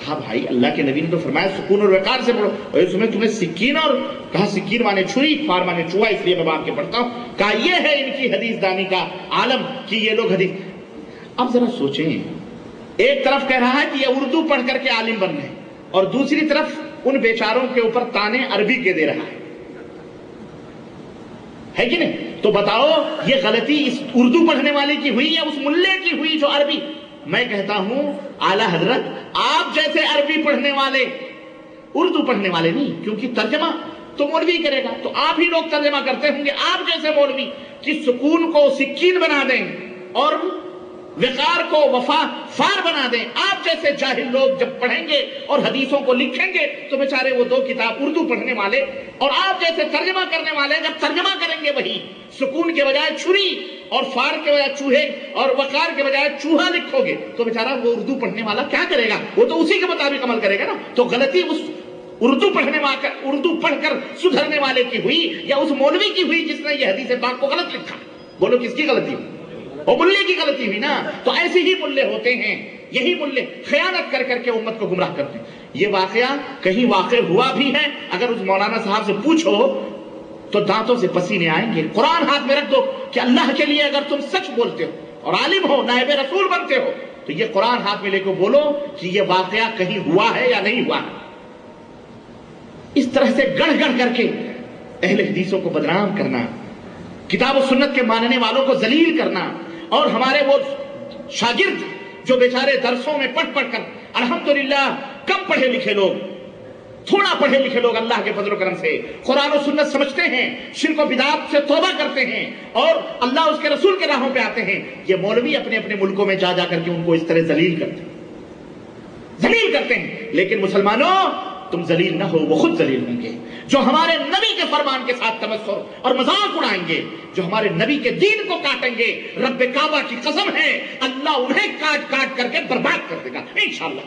کہا بھائی اللہ کے نبی نے تو فرمایا سکون اور وقار سے پڑھو، اور اس میں تمہیں سکین اور کہا سکین مانے چھری، فار مانے چوہا، اس لیے میں باپ کے پڑھتا ہوں۔ کہا یہ ہے ان کی حدیث دانی کا عالم کہ یہ لوگ حدیث۔ اب ذرا سوچیں، ایک طرف کہہ رہا ہے کہ یہ اردو پڑھ کر کے عالم بن رہے ہیں، اور دوسری طرف ان بیچاروں کے اوپر تانے عربی کے دے رہا ہے کہ نہیں؟ تو بتاؤ یہ غلطی اس اردو پڑھنے والے کی ہوئی یا اس ملے کی ہوئی جو عربی؟ میں کہتا ہوں اعلیٰ حضرت آپ جیسے عربی پڑھنے والے، اردو پڑھنے والے نہیں، کیونکہ ترجمہ تو مولوی کرے گا، تو آپ ہی لوگ ترجمہ کرتے ہوں گے، آپ جیسے مولوی کہ سکون کو سکین بنا دیں اور وقار کو وفا فار بنا دیں، آپ جیسے جاہل لوگ جب پڑھیں گے اور حدیثوں کو لکھیں گے تو بیچارے وہ دو کتاب اردو پڑھنے والے اور آپ جیسے ترجمہ کرنے والے جب ترجمہ کریں گے وہی سکون کے بجائے چھری اور فار کے بجائے چوہے اور وقار کے بجائے چوہا لکھو گے تو بیچارہ وہ اردو پڑھنے والا کیا کرے گا؟ وہ تو اسی کے مطابق عمل کرے گا نا۔ تو غلطی اس اردو پڑھ کر سدھرنے والے کی ہوئی یا اس مولوی کی ہوئی جس نے یہ حدیث پاک کو غلط لکھا؟ بولو کس کی غلطی ہوئی؟ وہ ملے کی غلطی ہوئی نا۔ تو ایسے ہی ملے ہوتے ہیں، یہی ملے خیانت کر کر کے امت کو گمراہ کرتے ہیں۔ یہ واقعہ کہیں واقع ہوا بھی ہے، اگر اس مولانا صاحب سے پوچھو تو دانتوں سے پسینے آئیں گے۔ قرآن ہاتھ میں رکھ دو کہ اللہ کے لیے اگر تم سچ بولتے ہو اور عالم ہو، نائب رسول بنتے ہو، تو یہ قرآن ہاتھ میں لے کے بولو کہ یہ واقعہ کہیں ہوا ہے یا نہیں ہوا ہے۔ اس طرح سے گڑھ گڑھ کر کے اہل حدیثوں کو بدنام کرنا، کتاب و سنت کے ماننے والوں کو ذلیل کرنا، اور ہمارے وہ شاگرد جو بیچارے درسوں میں پڑھ پڑھ کر الحمدللہ کم پڑھے لکھے لوگ، تھوڑا پڑھے لکھے لوگ اللہ کے فضل و کرم سے قرآن و سنت سمجھتے ہیں، شرک و بدعات سے توبہ کرتے ہیں اور اللہ اس کے رسول کے راہوں پہ آتے ہیں، یہ مولوی اپنے اپنے ملکوں میں جا جا کر کے ان کو اس طرح ذلیل کرتے ہیں۔ لیکن مسلمانوں تم ذلیل نہ ہو، وہ خود ذلیل ہوں گے جو ہمارے نبی کے فرمان کے ساتھ تمسخر اور مذاق اڑائیں گے، جو ہمارے نبی کے دین کو کاٹیں گے۔ رب کعبہ کی قسم ہے اللہ انہیں کاٹ کاٹ کر کے برباد کر دے گا انشاءاللہ۔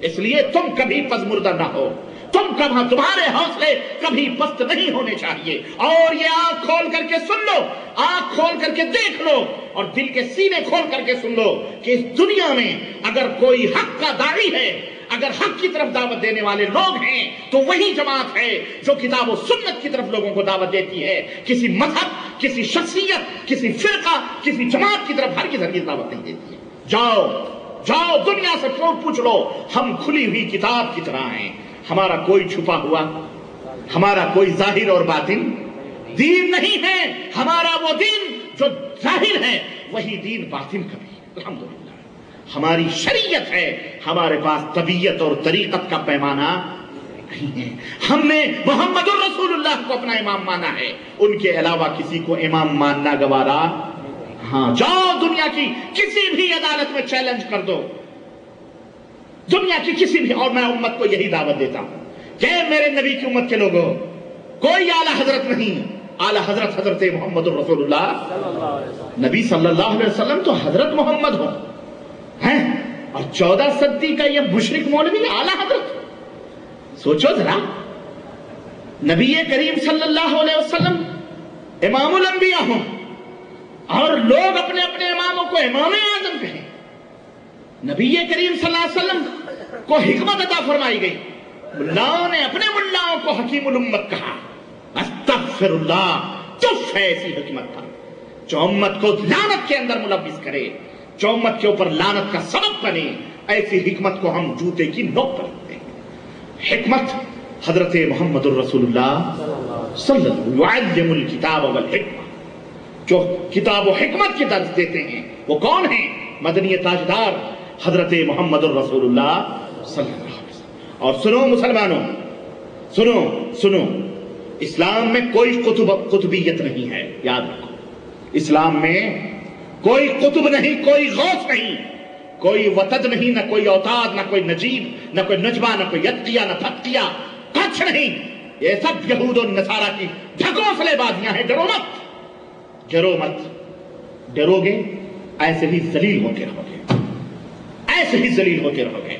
اس لیے تم کبھی پزمردہ نہ ہو، تمہارے حوصلے کبھی پست نہیں ہونے چاہیے، اور یہ آنکھ کھول کر کے سن لو، آنکھ کھول کر کے دیکھ لو، اور دل کے سینے کھول کر کے سن لو کہ اس دنیا میں اگر کوئی حق کا داعی ہے، اگر حق کی طرف دعوت دینے والے لوگ ہیں تو وہی جماعت ہے جو کتاب و سنت کی طرف لوگوں کو دعوت دیتی ہے۔ کسی مذہب، کسی شخصیت، کسی فرقہ، کسی جماعت کی طرف ہرگز دعوت نہیں دیتی ہے۔ جاؤ دنیا سے پوچھ لو، ہم کھلی ہوئی کتاب کی طرح ہیں، ہمارا کوئی چھپا ہوا، ہمارا کوئی ظاہر اور باطن دین نہیں ہے۔ ہمارا وہ دین جو ظاہر ہے وہی دین باطن کا بھی، الحمدللہ۔ ہماری شریعت ہے، ہمارے پاس طبیعت اور طریقت کا پیمانہ نہیں ہے۔ ہم نے محمد الرسول اللہ کو اپنا امام مانا ہے، ان کے علاوہ کسی کو امام ماننا گوارا۔ ہاں جاؤ دنیا کی کسی بھی عدالت میں چیلنج کر دو، دنیا کی کسی بھی، اور میں امت کو یہی دعوت دیتا ہوں کہ میرے نبی کی امت کے لوگوں، کوئی اعلیٰ حضرت نہیں، اعلیٰ حضرت حضرت محمد الرسول اللہ، نبی صلی اللہ علیہ وسلم تو حضرت محمد ہو ہیں، اور 14 صدی کا یہ مشرک مولوی اعلیٰ حضرت۔ سوچو ذرا، نبی کریم صلی اللہ علیہ وسلم امام الانبیاء ہوں اور لوگ اپنے اپنے اماموں کو امام اعظم کہیں، نبی کریم صلی اللہ علیہ وسلم کو حکمت عطا فرمائی گئی، ملاؤں نے اپنے ملاؤں کو حکیم الامت کہا۔ استغفر اللہ، تف ہے ایسی حکمت پر جو امت کو لعنت کے اندر ملوث کرے، جو امت کے اوپر لعنت کا سبب بنے۔ ایسی حکمت کو ہم جوتے کی نوک پر رکھتے ہیں۔ حکمت حضرت محمد الرسول اللہ صلی اللہ علیہ وسلم، الکتاب والحکمہ، جو کتاب و حکمت کے درس دیتے ہیں، وہ کون ہیں؟ مدنی تاجدار حضرت محمد الرسول اللہ صلی اللہ علیہ وسلم۔ اور سنو مسلمانوں، سنو، اسلام میں کوئی قطبیت نہیں ہے، یاد رکھو، اسلام میں کوئی قطب نہیں، کوئی غوث نہیں، کوئی وتد نہیں، نہ کوئی اوتاد، نہ کوئی نجیب، نہ کوئی نجبہ، نہ کوئی اتقیہ، نہ فتقیہ، کچھ نہیں۔ یہ سب یہود و نصارہ کی ڈھکوسلے بازیاں ہیں۔ ڈرو مت، ڈرو گے ایسے ہی ذلیل ہوتے رہو گے، ایسے ہی ذلیل ہوتے رہو گے۔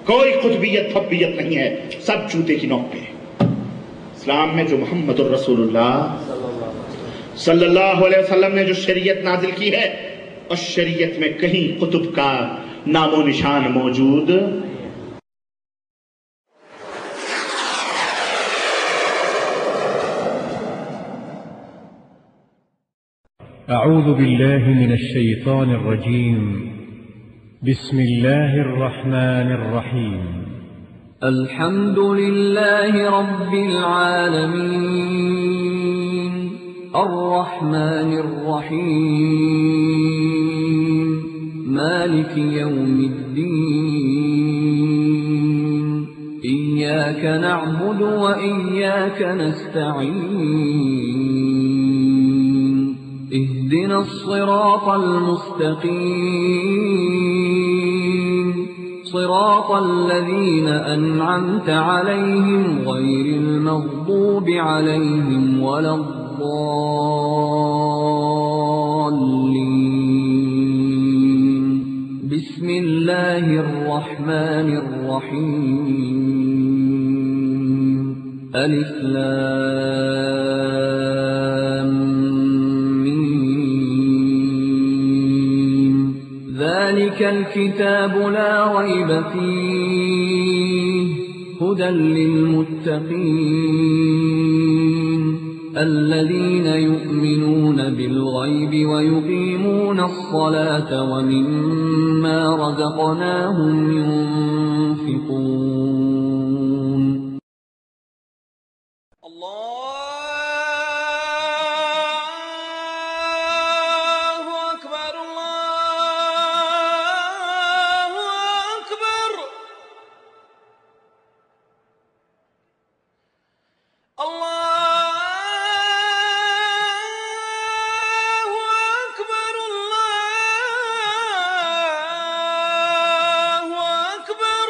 کوئی قطبیت پھبیت نہیں ہے، سب جوتے کی نوک پہ ہے۔ اسلام میں جو محمد الرسول اللہ صلی اللہ علیہ وسلم نے جو شریعت نازل کی ہے، اس شریعت میں کہیں قطب کا نام و نشان موجود أعوذ بالله من الشيطان الرجيم. بسم الله الرحمن الرحيم. الحمد لله رب العالمين الرحمن الرحيم مالك يوم الدين إياك نعبد وإياك نستعين اهدنا الصراط المستقيم صراط الذين أنعمت عليهم غير المغضوب عليهم ولا الضالين بسم الله الرحمن الرحيم ألف لام ميم ذلك الكتاب لا ريب فيه هدى للمتقين الذين يؤمنون بالغيب ويقيمون الصلاة ومما رزقناهم ينفقون. الله أكبر الله أكبر الله أكبر الله أكبر.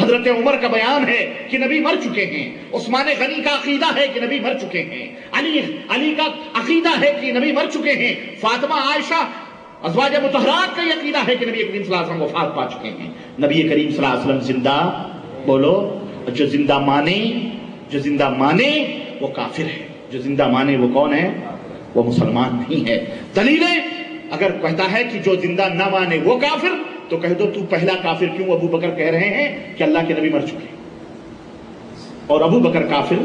حضرت عمر کا بیان ہے کہ نبی مر چکے ہیں، عثمان غنی کا عقیدہ ہے کہ نبی مر چکے ہیں، علی کا عقیدہ ہے کہ نبی مر چکے ہیں، فاطمہ عائشہ ازواج مطہرات کا یہ عقیدہ ہے کہ نبی کریم صلی اللہ علیہ وسلم وفات پا چکے ہیں۔ نبی کریم صلی اللہ علیہ وسلم زندہ، بولو، جو زندہ مانے وہ کافر ہے، جو زندہ مانے وہ کون ہے؟ وہ مسلمان نہیں ہے۔ دلیلیں اگر کہتا ہے کہ جو زندہ نہ مانے وہ کافر، تو کہہ دو تو پہلا کافر کیوں؟ ابو بکر کہہ رہے ہیں کہ اللہ کے نبی مر چکے ہیں، اور ابو بکر کافر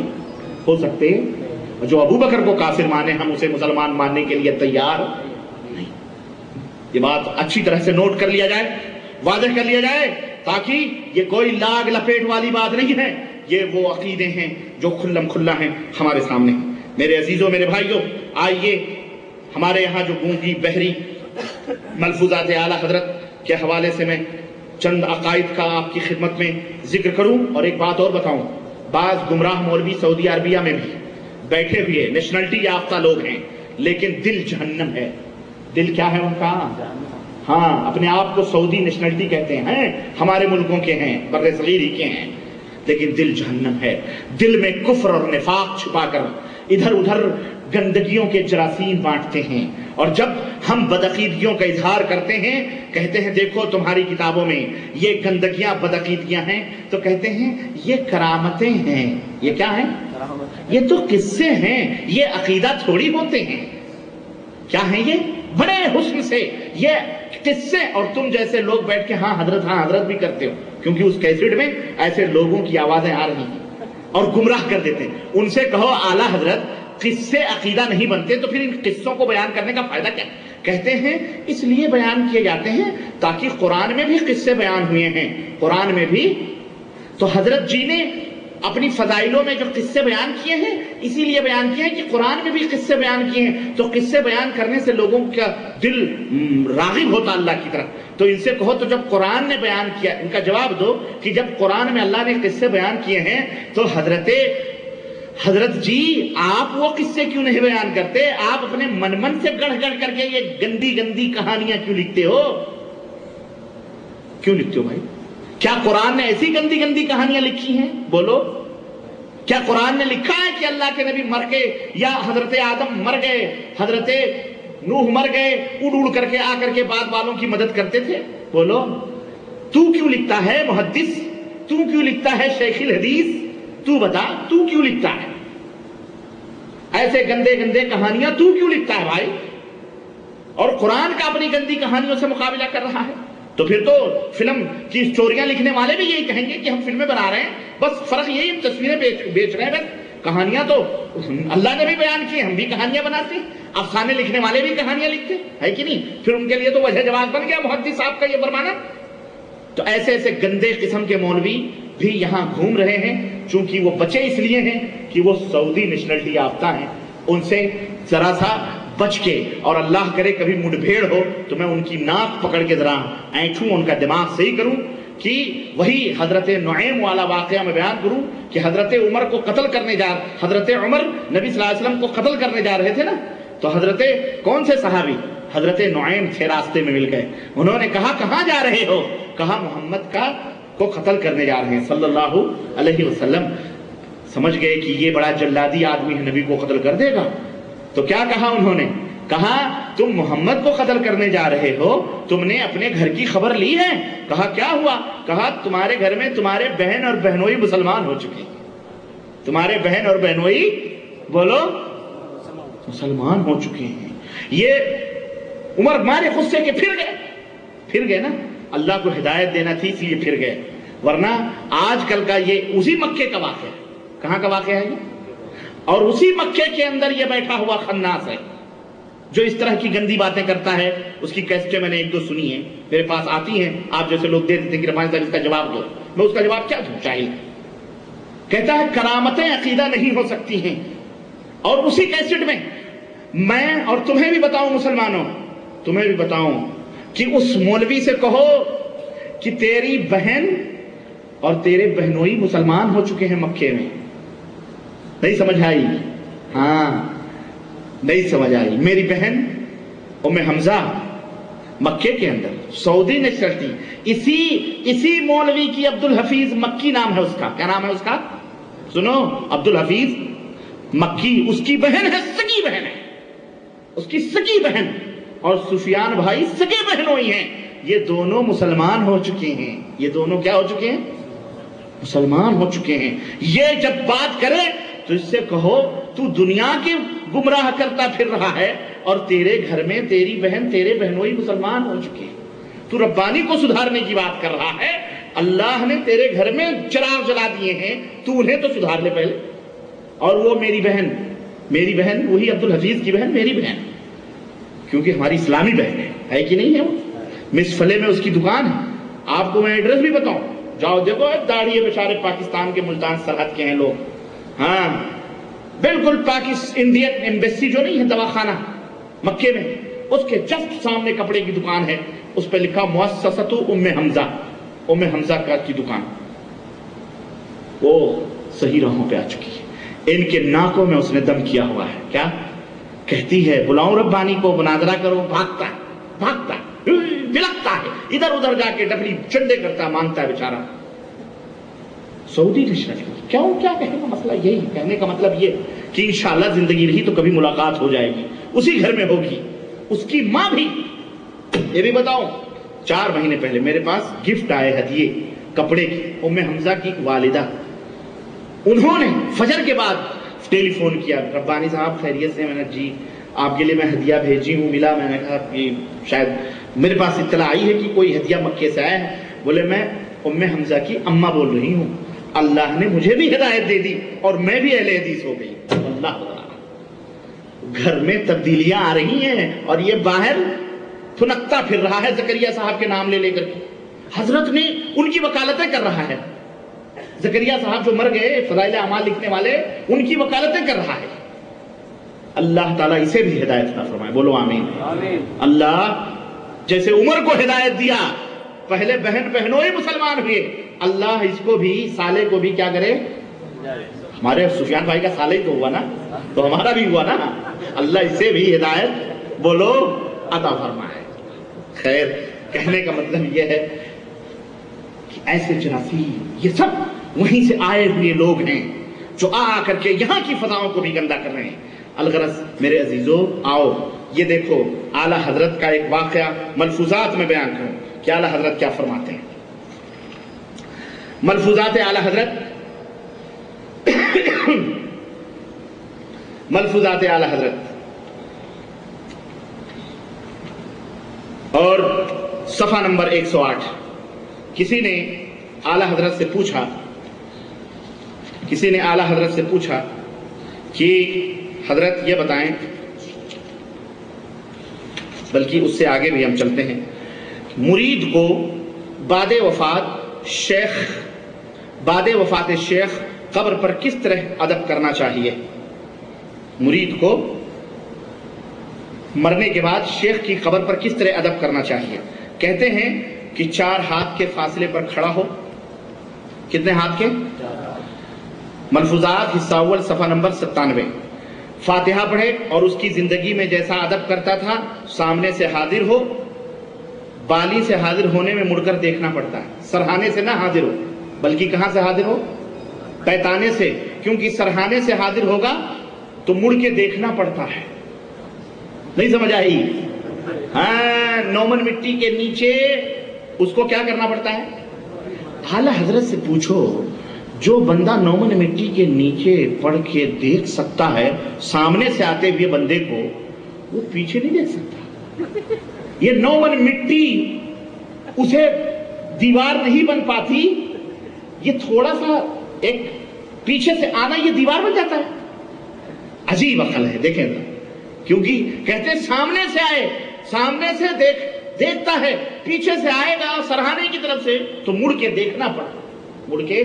ہو سکتے ہیں؟ جو ابو بکر کو کافر مانے ہم اسے مسلمان ماننے کے لیے تیار نہیں۔ یہ بات اچھی طرح سے نوٹ کر لیا جائے، واضح کر لیا جائے، تاکہ یہ کوئی لاگ لپیٹ والی بات نہیں ہے، یہ وہ عقیدے ہیں جو کھلم کھلا ہیں ہمارے سامنے۔ میرے عزیزوں، میرے بھائیوں، آئیے ہمارے یہاں جو گونگی بہری ملفوظات اعلیٰ حضرت کے حوالے سے میں چند عقائد کا آپ کی خدمت میں ذکر کروں، اور ایک بات اور بتاؤں۔ بعض گمراہ مولوی سعودی عربیہ میں بھی بیٹھے ہوئے نیشنلٹی یافتہ لوگ ہیں، لیکن دل جہنم ہے۔ دل کیا ہے ان کا؟ ہاں، اپنے آپ کو سعودی نیشنلٹی کہتے ہیں، ہمارے ملکوں کے ہیں، بر صغیر ہی کے ہیں، لیکن دل جہنم ہے۔ دل میں کفر اور نفاق چھپا کر ادھر ادھر گندگیوں کے جراثیم بانٹتے ہیں، اور جب ہم بدعقیدگیوں کا اظہار کرتے ہیں، کہتے ہیں دیکھو تمہاری کتابوں میں یہ گندگیاں بدعقیدگیاں ہیں، تو کہتے ہیں یہ کرامتیں ہیں۔ یہ کیا ہیں؟ یہ تو قصے ہیں، یہ عقیدہ تھوڑی ہوتے ہیں۔ کیا ہیں یہ؟ بڑے حسن سے یہ قصے، اور تم جیسے لوگ بیٹھ کے ہاں حضرت بھی کرتے ہو، کیونکہ اس کیسٹ میں ایسے لوگوں کی آوازیں آ رہی ہیں اور گمراہ کر دیتے ہیں۔ ان سے کہو اعلیٰ حضرت قصے عقیدہ نہیں بنتے، تو پھر ان قصوں کو بیان کرنے کا فائدہ کیا؟ کہتے ہیں اس لیے بیان کیے جاتے ہیں تاکہ قرآن میں بھی قصے بیان ہوئے ہیں، قرآن میں بھی تو حضرت جی نے اپنی فضائلوں میں جو قصے بیان کیے ہیں اسی لیے بیان کیے ہیں کہ قرآن میں بھی قصے بیان کیے ہیں، تو قصے بیان کرنے سے لوگوں کا دل راغب ہوتا اللہ کی طرف۔ تو ان سے کہو تو جب قرآن نے بیان کیا، ان کا جواب دو کہ جب قرآن میں اللہ نے قصے بیان کیے ہیں تو حضرت جی آپ وہ قصے کیوں نہیں بیان کرتے؟ آپ اپنے من سے گڑھ کر کے یہ گندی کہانیاں کیوں لکھتے ہو؟ کیوں لکھتے ہو بھائی؟ کیا قرآن نے ایسی گندی کہانیاں لکھی ہیں؟ بولو، کیا قرآن نے لکھا ہے کہ اللہ کے نبی مر گئے، یا حضرت آدم مر گئے، حضرت نوح مر گئے، اڑ کر کے آ کر کے بعد والوں کی مدد کرتے تھے؟ بولو، تو کیوں لکھتا ہے محدث؟ تو کیوں لکھتا ہے شیخ الحدیث؟ تو بتا، تو کیوں لکھتا ہے ایسے گندے کہانیاں؟ تو کیوں لکھتا ہے بھائی؟ اور قرآن کا اپنی گندی کہانیوں سے مقابلہ کر رہا ہے۔ تو پھر تو فلم کی اسٹوریاں لکھنے والے بھی یہی کہیں گے کہ ہم فلمیں بنا رہے ہیں، بس فرق یہی تصویریں بیچ رہے ہیں، بس کہانیاں تو اللہ نے بھی بیان کی، ہم بھی کہانیاں بناتے ہیں، افسانے لکھنے والے بھی کہانیاں لکھتے ہیں، ہے کہ نہیں؟ پھر ان کے لیے تو وجہ جواز بن گیا محدث صاحب کا یہ فرمانا۔ تو ایسے گندے قسم کے مولوی بھی یہاں گھوم رہے ہیں، چونکہ وہ بچے اس لیے ہیں کہ وہ سعودی نیشنلٹی یافتہ ہیں، ان سے ذرا سا بچ کے، اور اللہ کرے کبھی مڈ بھیڑ ہو تو میں ان کی ناک پکڑ کے ذرا اینٹھوں، ان کا دماغ صحیح کروں، کہ وہی حضرت نعیم والا واقعہ میں بیان کروں کہ حضرت عمر کو قتل کرنے حضرت عمر نبی صلی اللہ علیہ وسلم کو قتل کرنے جا رہے تھے نا، تو حضرت کون سے صحابی؟ حضرت نعیم تھے، راستے میں مل گئے، انہوں نے کہا کہاں جا رہے ہو؟ کہا محمد کو قتل کرنے جا رہے ہیں صلی اللہ علیہ وسلم۔ سمجھ گئے کہ یہ بڑا جلادی آدمی ہے، نبی کو قتل کر دے گا، تو کیا کہا انہوں نے؟ کہا تم محمد کو قتل کرنے جا رہے ہو، تم نے اپنے گھر کی خبر لی ہے؟ کہا کیا ہوا؟ کہا تمہارے گھر میں تمہارے بہن اور بہنوئی مسلمان ہو چکے ہیں، تمہارے بہن اور بہنوئی، بولو، مسلمان ہو چکے ہیں۔ یہ عمر مارے غصے کے پھر گئے نا، اللہ کو ہدایت دینا تھی اس لیے پھر گئے، ورنہ آج کل کا یہ اسی مکے کا واقعہ ہے۔ کہاں کا واقعہ ہے یہ؟ اور اسی مکے کے اندر یہ بیٹھا ہوا خناس ہے جو اس طرح کی گندی باتیں کرتا ہے۔ اس کی کیسٹیں میں نے ایک دو سنی ہیں، میرے پاس آتی ہیں، آپ جیسے لوگ دے دیتے ہیں کہ رفاعی صاحب اس کا جواب دو، میں اس کا جواب کیا دوں؟ چاہیے کہتا ہے کرامتیں عقیدہ نہیں ہو سکتی ہیں، اور اسی کیسٹ میں میں اور تمہیں بھی بتاؤں، مسلمانوں تمہیں بھی بتاؤں کہ اس مولوی سے کہو کہ تیری بہن اور تیرے بہنوئی مسلمان ہو چکے ہیں مکے میں۔ نہیں سمجھ آئی؟ ہاں نہیں سمجھ آئی۔ میری بہن ام حمزہ مکے کے اندر سعودی نیشنلٹی، اسی مولوی کی عبدل حفیظ مکی نام ہے اس کا. کیا نام ہے اس کا؟ سنو، عبدل حفیظ مکی. اس کی بہن ہے، سگی بہن ہے، اس کی سگی بہن، اور سفیان بھائی سگے بہنوئی ہیں. یہ دونوں مسلمان ہو چکے ہیں. یہ دونوں کیا ہو چکے ہیں؟ مسلمان ہو چکے ہیں. یہ جب بات کرے تو اس سے کہو تو دنیا کے گمراہ کرتا پھر رہا ہے اور تیرے گھر میں تیری بہن تیرے بہنوئی مسلمان ہو چکے ہیں. تو ربانی کو سدھارنے کی بات کر رہا ہے. اللہ نے تیرے گھر میں چراغ جلا دیے ہیں، تو انہیں تو سدھار لے پہلے. اور وہ میری بہن وہی عبدل حفیظ کی بہن میری بہن، کیونکہ ہماری اسلامی بہن ہے کہ نہیں ہے. وہ مس فلے میں اس کی دکان ہے. آپ کو میں ایڈریس بھی بتاؤں، جاؤ دیکھو. داڑھی بیچارے پاکستان کے ملتان سرحد کے ہیں لوگ. ہاں بالکل انڈین ایمبیسی جو نہیں ہے دواخانہ مکے میں، اس کے جسٹ سامنے کپڑے کی دکان ہے. اس پہ لکھا مؤسسۃ ام حمزہ کی دکان. وہ صحیح راہوں پہ آ چکی ہے. ان کے ناکوں میں اس نے دم کیا ہوا ہے. کیا کہتی ہے؟ بلاؤں ربانی کو، مناظرہ کرو. بھاگتا بلکتا ہے، ادھر ادھر جا کے ڈبلی چنڈے کرتا مانگتا ہے بیچارہ. سعودی نیشنلٹی کیوں؟ کیا کہنے کا مسئلہ یہی، کہنے کا مطلب یہ کہ انشاءاللہ زندگی رہی تو کبھی ملاقات ہو جائے گی، اسی گھر میں ہوگی. اس کی ماں بھی. یہ بھی بتاؤں، 4 مہینے پہلے میرے پاس گفٹ آئے ہدیے کپڑے کی. ام حمزہ کی والدہ، انہوں نے فجر کے بعد ٹیلی فون کیا، ربانی صاحب خیریت سے؟ میں نے جی آپ کے لیے میں ہدیہ بھیجی ہوں. ملا؟ میں نے کہا کہ شاید میرے پاس اطلاع آئی ہے کہ کوئی ہدیہ مکے سے آیا ہے. بولے میں ام حمزہ کی اماں بول رہی ہوں. اللہ نے مجھے بھی ہدایت دے دی اور میں بھی اہل حدیث ہو گئی. اللہ گھر میں تبدیلیاں آ رہی ہیں اور یہ باہر پھنکتا پھر رہا ہے زکریا صاحب کے نام لے کر کے. حضرت نے ان کی وکالتیں کر رہا ہے. زکریا صاحب جو مر گئے فضائل اعمال لکھنے والے، ان کی وکالتیں کر رہا ہے. اللہ تعالیٰ اسے بھی ہدایت عطا فرمائے. بولو آمین. اللہ جیسے عمر کو ہدایت دیا، پہلے بہن بہنوئی مسلمان ہوئے، اللہ اس کو بھی، سالے کو بھی کیا کرے؟ ہمارے سفیان بھائی کا سالے ہی تو ہوا نا، تو ہمارا بھی ہوا نا. اللہ اسے بھی ہدایت بولو عطا فرمائے. خیر، کہنے کا مطلب یہ ہے کہ ایسے جراثیم یہ سب وہیں سے آئے ہوئے لوگ ہیں جو آ کر کے یہاں کی فضاؤں کو بھی گندا کر رہے ہیں. الغرض میرے عزیزو، آؤ یہ دیکھو اعلیٰ حضرت کا ایک واقعہ ملفوظات میں بیان کروں کہ اعلیٰ حضرت کیا فرماتے ہیں. ملفوظات اعلیٰ حضرت اور صفحہ نمبر 108. کسی نے اعلیٰ حضرت سے پوچھا کہ حضرت یہ بتائیں، بلکہ اس سے آگے بھی ہم چلتے ہیں، مرید کو بعد وفات شیخ قبر پر کس طرح ادب کرنا چاہیے؟ مرید کو مرنے کے بعد شیخ کی قبر پر کس طرح ادب کرنا چاہیے؟ کہتے ہیں کہ 4 ہاتھ کے فاصلے پر کھڑا ہو. کتنے ہاتھ کے؟ ملفوظات حصہ اول صفحہ نمبر 97. فاتحہ پڑھے اور اس کی زندگی میں جیسا ادب کرتا تھا سامنے سے حاضر ہو. بالی سے حاضر ہونے میں مڑ کر دیکھنا پڑتا ہے، سرہانے سے نہ حاضر ہو، بلکہ کہاں سے حاضر ہو؟ پیتانے سے، کیونکہ سرہانے سے حاضر ہوگا تو مڑ کے دیکھنا پڑتا ہے. نہیں سمجھ آئی؟ ہاں، نومن مٹی کے نیچے اس کو کیا کرنا پڑتا ہے؟ اعلیٰ حضرت سے پوچھو، جو بندہ نومن مٹی کے نیچے پڑھ کے دیکھ سکتا ہے سامنے سے آتے ہوئے بندے کو، وہ پیچھے نہیں دیکھ سکتا. یہ نومن مٹی اسے دیوار نہیں بن پاتی، یہ تھوڑا سا ایک پیچھے سے آنا یہ دیوار بن جاتا ہے. عجیب عقل ہے. دیکھیں کیونکہ کہتے ہیں سامنے سے آئے، سامنے سے دیکھتا ہے، پیچھے سے آئے گا سرہانے کی طرف سے تو مڑ کے دیکھنا پڑا. مڑ کے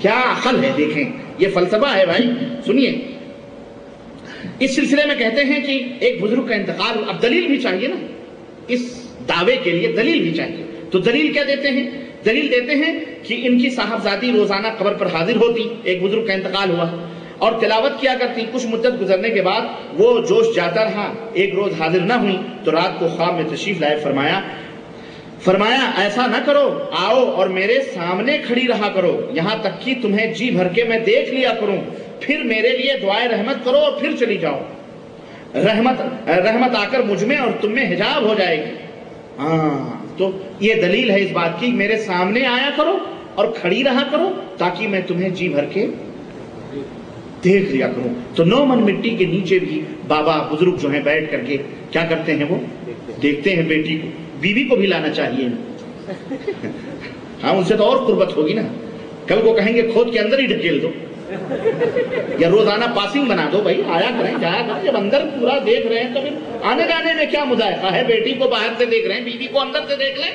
کیا عقل ہے. دیکھیں یہ فلسفہ ہے بھائی. سنیے، اس سلسلے میں کہتے ہیں کہ ایک بزرگ کا انتقال، اب دلیل بھی چاہیے نا اس دعوے کے لیے، دلیل بھی چاہیے. تو دلیل کیا دیتے ہیں؟ دلیل دیتے ہیں کہ ان کی صاحبزادی روزانہ قبر پر حاضر ہوتی. ایک بزرگ کا انتقال ہوا، اور تلاوت کیا کرتی. کچھ مدت گزرنے کے بعد وہ جوش جاتا رہا. ایک روز حاضر نہ ہوئی تو رات کو خواب میں تشریف لائے. فرمایا ایسا نہ کرو، آؤ اور میرے سامنے کھڑی رہا کرو، یہاں تک کہ تمہیں جی بھر کے میں دیکھ لیا کروں، پھر میرے لیے دعائے رحمت کرو اور پھر چلی جاؤ. رحمت آ کر مجھ میں اور تم میں حجاب ہو جائے گی. تو یہ دلیل ہے اس بات کی، میرے سامنے آیا کرو اور کھڑی رہا کرو تاکہ میں تمہیں جی بھر کے دیکھ لیا کروں. تو 9 من مٹی کے نیچے بھی بابا بزرگ جو ہیں بیٹھ کر کے کیا کرتے ہیں، وہ دیکھتے ہیں بیٹی کو. بیوی کو بھی لانا چاہیے. ہاں ان سے تو اور قربت ہوگی نا. کل کو کہیں گے کھود کے اندر ہی ڈھکیل دو یا روزانہ پاسنگ بنا دو. بھائی آیا کریں جایا کریں. جب اندر پورا دیکھ رہے ہیں تو پھر آنے جانے میں کیا مذائقہ ہے. بیٹی کو باہر سے دیکھ رہے ہیں، بیوی کو اندر سے دیکھ لیں.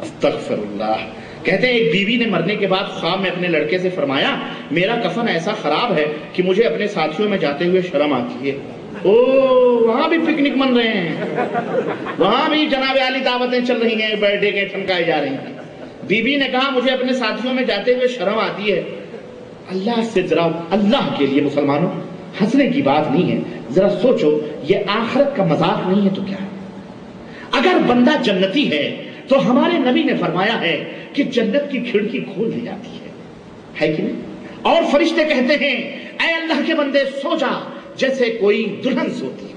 استغفر اللہ. کہتے ہیں ایک بیوی نے مرنے کے بعد خواب میں اپنے لڑکے سے فرمایا میرا کفن ایسا خراب ہے کہ مجھے اپنے ساتھیوں میں جاتے ہوئے شرم آتی ہے. وہاں بھی پکنک من رہے ہیں، وہاں بھی جناب عالی دعوتیں چل رہی ہیں، برتھ ڈے کے ٹھمکائے جا رہی ہیں. بیوی نے کہا مجھے اپنے ساتھیوں میں جاتے ہوئے شرم آتی ہے. اللہ سے ذرا اللہ کے لیے مسلمانوں ہنسنے کی بات نہیں ہے. ذرا سوچو یہ آخرت کا مذاق نہیں ہے تو کیا ہے. اگر بندہ جنتی ہے تو ہمارے نبی نے فرمایا ہے کہ جنت کی کھڑکی کھول دی جاتی ہے کہ نہیں. اور فرشتے کہتے ہیں اے اللہ کے بندے سو جا جیسے کوئی دلہن سوتی ہے.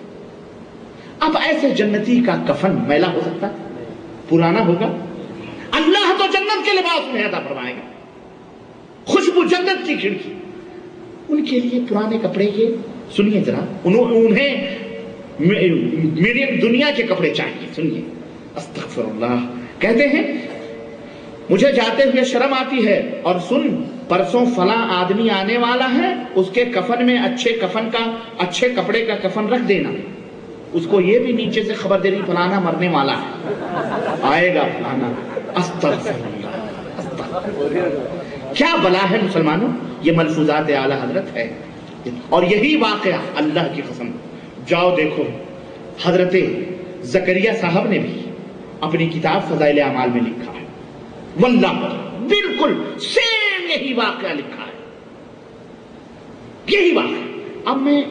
اب ایسے جنتی کا کفن میلا ہو سکتا ہے، پرانا ہوگا. اللہ تو جنت کے لباس میں عطا فرمائے گا، خوشبو جنت کی کھڑکی. ان کے لیے پرانے کپڑے یہ سنیے ذرا، انہیں میڈیم دنیا کے کپڑے چاہیے. سنیے استغفر اللہ. کہتے ہیں مجھے جاتے ہوئے شرم آتی ہے اور سن پرسوں فلاں آدمی آنے والا ہے، اس کے کفن میں اچھے کپڑے کا کفن رکھ دینا. اس کو یہ بھی نیچے سے خبر دے رہی فلانا مرنے والا ہے، آئے گا فلانا. استغفر اللہ. کیا بلا ہے مسلمانوں. یہ ملفوظات اعلی حضرت ہے. اور یہی واقعہ اللہ کی قسم جاؤ دیکھو حضرت زکریا صاحب نے بھی اپنی کتاب فضائل اعمال میں لکھا ہے. واللہ بالکل سیم یہی واقعہ لکھا ہے، یہی واقعہ. اب میں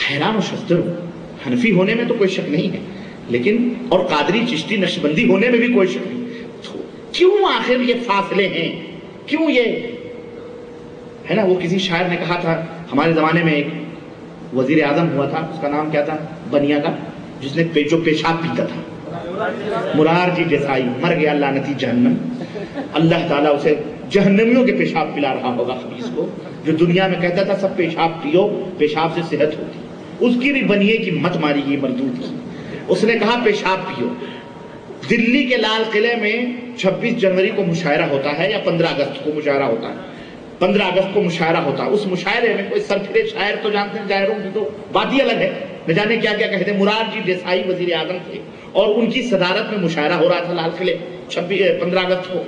حیران و شزدر ہوں. حنفی ہونے میں تو کوئی شک نہیں ہے، لیکن اور قادری چشتی نقشبندی ہونے میں بھی کوئی شک نہیں. تو کیوں آخر یہ فاصلے ہیں، کیوں یہ ہے نا. وہ کسی شاعر نے کہا تھا ہمارے زمانے میں ایک وزیر اعظم ہوا تھا، اس کا نام کیا تھا، بنیا کا، جس نے جو پیشاب پیتا تھا. مرارجی دیسائی مر گیا لعنتی جہنم. اللہ تعالیٰ اسے جہنمیوں کے پیشاب پلا رہا ہوگا خبیث کو، جو دنیا میں کہتا تھا سب پیشاب پیو، پیشاب سے صحت ہوتی. اس کی بھی بنیے کی مت ماری گئی مردود کی. اس نے کہا پیشاب پیو. دلی کے لال قلعے میں 26 جنوری کو مشاعرہ ہوتا ہے یا 15 اگست کو مشاعرہ ہوتا ہے. 15 اگست کو مشاعرہ ہوتا ہے. اس مشاعرے میں کوئی سرفرے شاعر تو جانتے ہیں، شاعروں کی تو بات ہی الگ ہے، نہ جانے کیا کیا کہتے ہیں. مرارجی دیسائی وزیر اعظم تھے اور ان کی صدارت میں مشاعرہ ہو رہا تھا لال قلعے 15 اگست کو.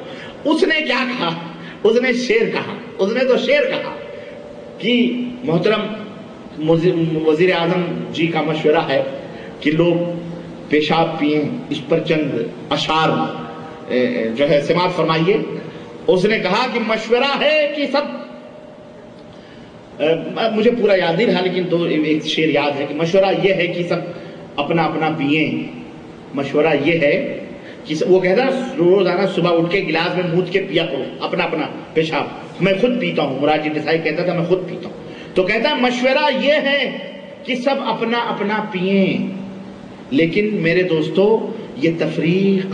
اس نے کیا کہا، اس نے شعر کہا. اس نے تو شعر کہا کہ محترم وزیر اعظم جی کا مشورہ ہے کہ لوگ پیشاب پئیں، اس پر چند اشعار جو ہے سماعت فرمائیے. اس نے کہا کہ مشورہ ہے کہ سب، مجھے پورا یاد نہیں رہا لیکن ایک شعر یاد ہے کہ مشورہ یہ ہے کہ سب اپنا اپنا پئیں. مشورہ یہ ہے کہ وہ کہتا ہے روزانہ صبح اٹھ کے گلاس میں مود کے پیا کرو اپنا اپنا پیشاب. میں خود پیتا ہوں، مرارجی دیسائی کہتا تھا میں خود پیتا ہوں. تو کہتا ہے مشورہ یہ ہے کہ سب اپنا اپنا پئیں، لیکن میرے دوستو یہ تفریق،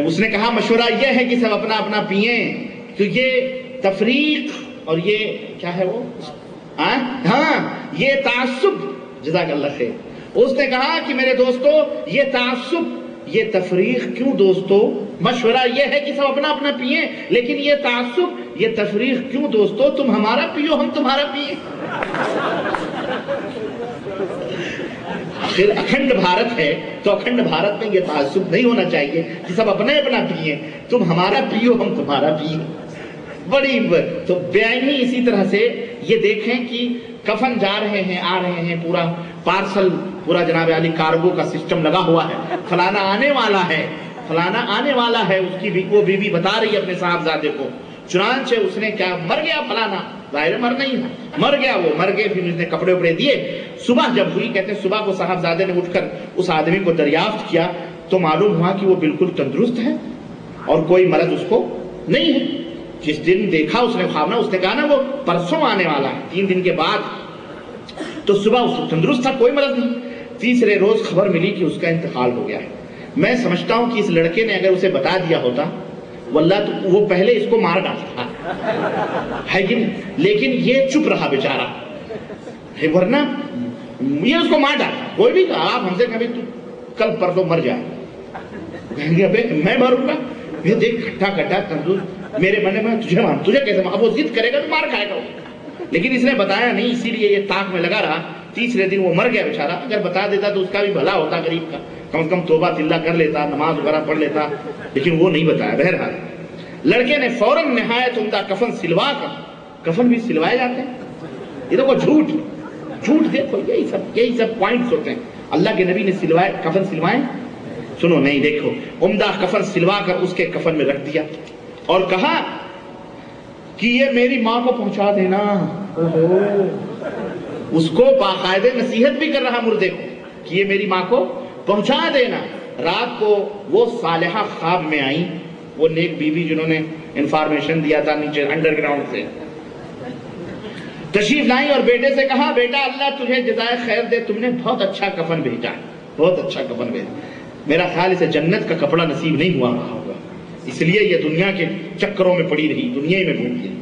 اس نے کہا مشورہ یہ ہے کہ سب اپنا اپنا پئیں، تو یہ تفریق اور یہ کیا ہے وہ ہاں یہ تعصب. جزاک اللہ خیر. اس نے کہا کہ میرے دوستو یہ تعصب، یہ تفریق کیوں دوستو. مشورہ یہ ہے کہ سب اپنا اپنا پئیں، لیکن یہ تعصب، یہ تفریق کیوں دوستو. تم ہمارا پیو ہم تمہارا پیئیں. آخر اکھنڈ بھارت ہے تو اکھنڈ بھارت میں یہ تعصب نہیں ہونا چاہیے کہ سب اپنا اپنا پئیں، تم ہمارا پیو ہم تمہارا پیئیں. بڑی تو بیانی اسی طرح سے یہ دیکھیں کہ کفن جا رہے ہیں آ رہے ہیں، پورا پارسل، پورا جناب علی کارگو کا سسٹم لگا ہوا ہے، فلانا آنے والا ہے، فلانا آنے والا ہے، اس کی وہ بیوی بتا رہی ہے اپنے صاحبزادے کو، چنانچہ اس نے کیا مر گیا فلانا، ظاہر مرنا ہی تھا، مر گیا، وہ مر گئے، پھر اس نے کپڑے وپڑے دیے، صبح جب ہوئی، کہتے ہیں صبح کو صاحبزادے نے اٹھ کر اس آدمی کو دریافت کیا تو معلوم ہوا کہ وہ بالکل تندرست ہے اور کوئی مرض اس کو نہیں ہے۔ جس دن دیکھا اس نے خواب، اس نے کہا نا وہ پرسوں آنے والا ہے، 3 دن کے بعد، تو صبح اس کو تندرست تھا، کوئی مرض نہیں۔ تیسرے روز خبر ملی کہ اس کا انتقال ہو گیا ہے۔ میں سمجھتا ہوں کہ اس لڑکے نے اگر اسے بتا دیا ہوتا واللہ تو وہ پہلے اس کو مار ڈالتا ہے کہ نہیں، لیکن یہ چپ رہا بیچارہ، ورنہ یہ اس کو مار ڈالتا۔ کوئی بھی آپ ہم سے کبھی تو کل پرسوں مر جائے، کہیں گے ابے میں مروں گا، یہ دیکھ کھٹا کھٹا تندرست، میرے من میں تجھے کیسے، اب وہ ضد کرے گا تو مار کھائے گا، لیکن اس نے بتایا نہیں، اسی لیے یہ طاق میں لگا رہا۔ تیسرے دن وہ مر گیا بیچارہ، اگر بتا دیتا تو اس کا بھی بھلا ہوتا، غریب کا کم از کم توبہ تلہ کر لیتا، نماز وغیرہ پڑھ لیتا، لیکن وہ نہیں بتایا۔ بہرحال لڑکے نے فوراً نہایت عمدہ کفن سلوا کر، کفن بھی سلوائے جاتے ہیں، یہ دیکھو جھوٹ دیکھو، یہی سب پوائنٹس ہوتے ہیں۔ اللہ کے نبی نے سلوائے، کفن سلوائے، سنو نہیں، دیکھو عمدہ کفن سلوا کر اس کے کفن میں رکھ دیا اور کہا کہ یہ میری ماں کو پہنچا دینا۔ اس کو باقاعدہ نصیحت بھی کر رہا مردے کو کہ یہ میری ماں کو پہنچا دینا۔ رات کو وہ صالحہ خواب میں آئیں، وہ نیک بیوی جنہوں نے انفارمیشن دیا تھا نیچے انڈر گراؤنڈ سے، تشریف لائیں اور بیٹے سے کہا بیٹا اللہ تجھے جزائے خیر دے، تم نے بہت اچھا کفن بھیجا، بہت اچھا کفن بھیجا، میرا خیال اسے جنت کا کپڑا نصیب نہیں ہوا ہوگا، اس لیے یہ دنیا کے چکروں میں پڑی رہی، دنیا ہی میں گھومتی رہی۔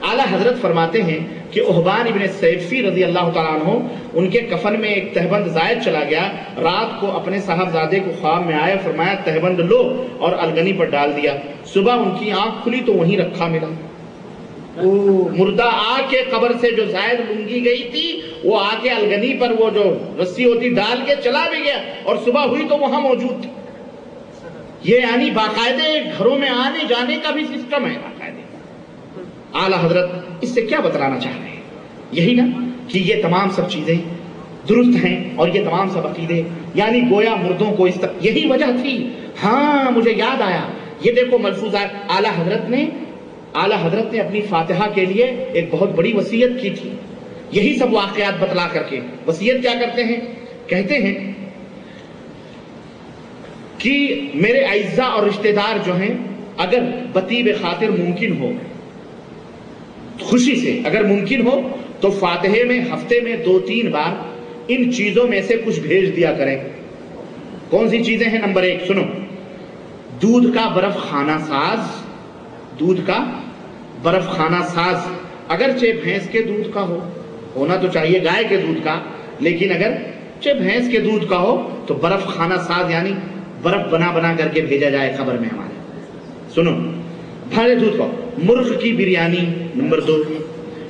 اعلیٰ حضرت فرماتے ہیں کہ احبان ابن سیفی رضی اللہ تعالیٰ عنہ، ان کے کفن میں ایک تہبند زائد چلا گیا، رات کو اپنے صاحبزادے کو خواب میں آیا، فرمایا تہبند لو، اور الگنی پر ڈال دیا۔ صبح ان کی آنکھ کھلی تو وہیں رکھا ملا۔ مردہ آ کے قبر سے جو زائد لنگی گئی تھی، وہ آ کے الگنی پر وہ جو رسی ہوتی ڈال کے چلا بھی گیا، اور صبح ہوئی تو وہاں موجود تھی۔ یہ یعنی باقاعدہ گھروں میں آنے جانے کا بھی سسٹم ہے باقاعدہ۔ اعلیٰ حضرت اس سے کیا بتلانا چاہ رہے ہیں؟ یہی نا کہ یہ تمام سب چیزیں درست ہیں اور یہ تمام سب عقیدے، یعنی گویا مردوں کو اس طرح، یہی وجہ تھی۔ ہاں مجھے یاد آیا، یہ دیکھو ملفوظات اعلیٰ حضرت نے اپنی فاتحہ کے لیے ایک بہت بڑی وصیت کی تھی، یہی سب واقعات بتلا کر کے وصیت کیا کرتے ہیں، کہتے ہیں کہ میرے اعزاء اور رشتہ دار جو ہیں، اگر بطیب خاطر ممکن ہو، خوشی سے اگر ممکن ہو تو فاتحے میں ہفتے میں 2-3 بار ان چیزوں میں سے کچھ بھیج دیا کریں۔ کون سی چیزیں ہیں؟ نمبر 1 سنو، دودھ کا برف خانہ ساز، دودھ کا برف خانہ ساز، اگرچہ بھینس کے دودھ کا ہو، ہونا تو چاہیے گائے کے دودھ کا، لیکن اگرچہ بھینس کے دودھ کا ہو تو برف خانہ ساز یعنی برف بنا کر کے بھیجا جائے خبر میں ہمارے۔ سنو، بھارے دودھ کا، مرغ کی بریانی نمبر 2،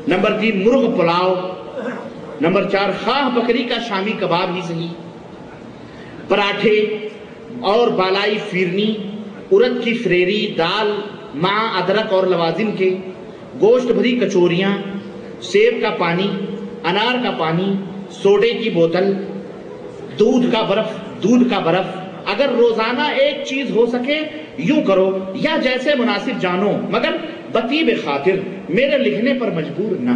نمبر 3 مرغ پلاؤ، نمبر 4 خواہ بکری کا شامی کباب ہی صحیح، پراٹھے اور بالائی فیرنی، ارد کی فریری، دال مع ادرک اور لوازم کے، گوشت بھری کچوریاں، سیب کا پانی، انار کا پانی، سوڈے کی بوتل، دودھ کا برف، اگر روزانہ ایک چیز ہو سکے یوں کرو، یا جیسے مناسب جانو، مگر بطیب خاطر، میرے لکھنے پر مجبور نہ۔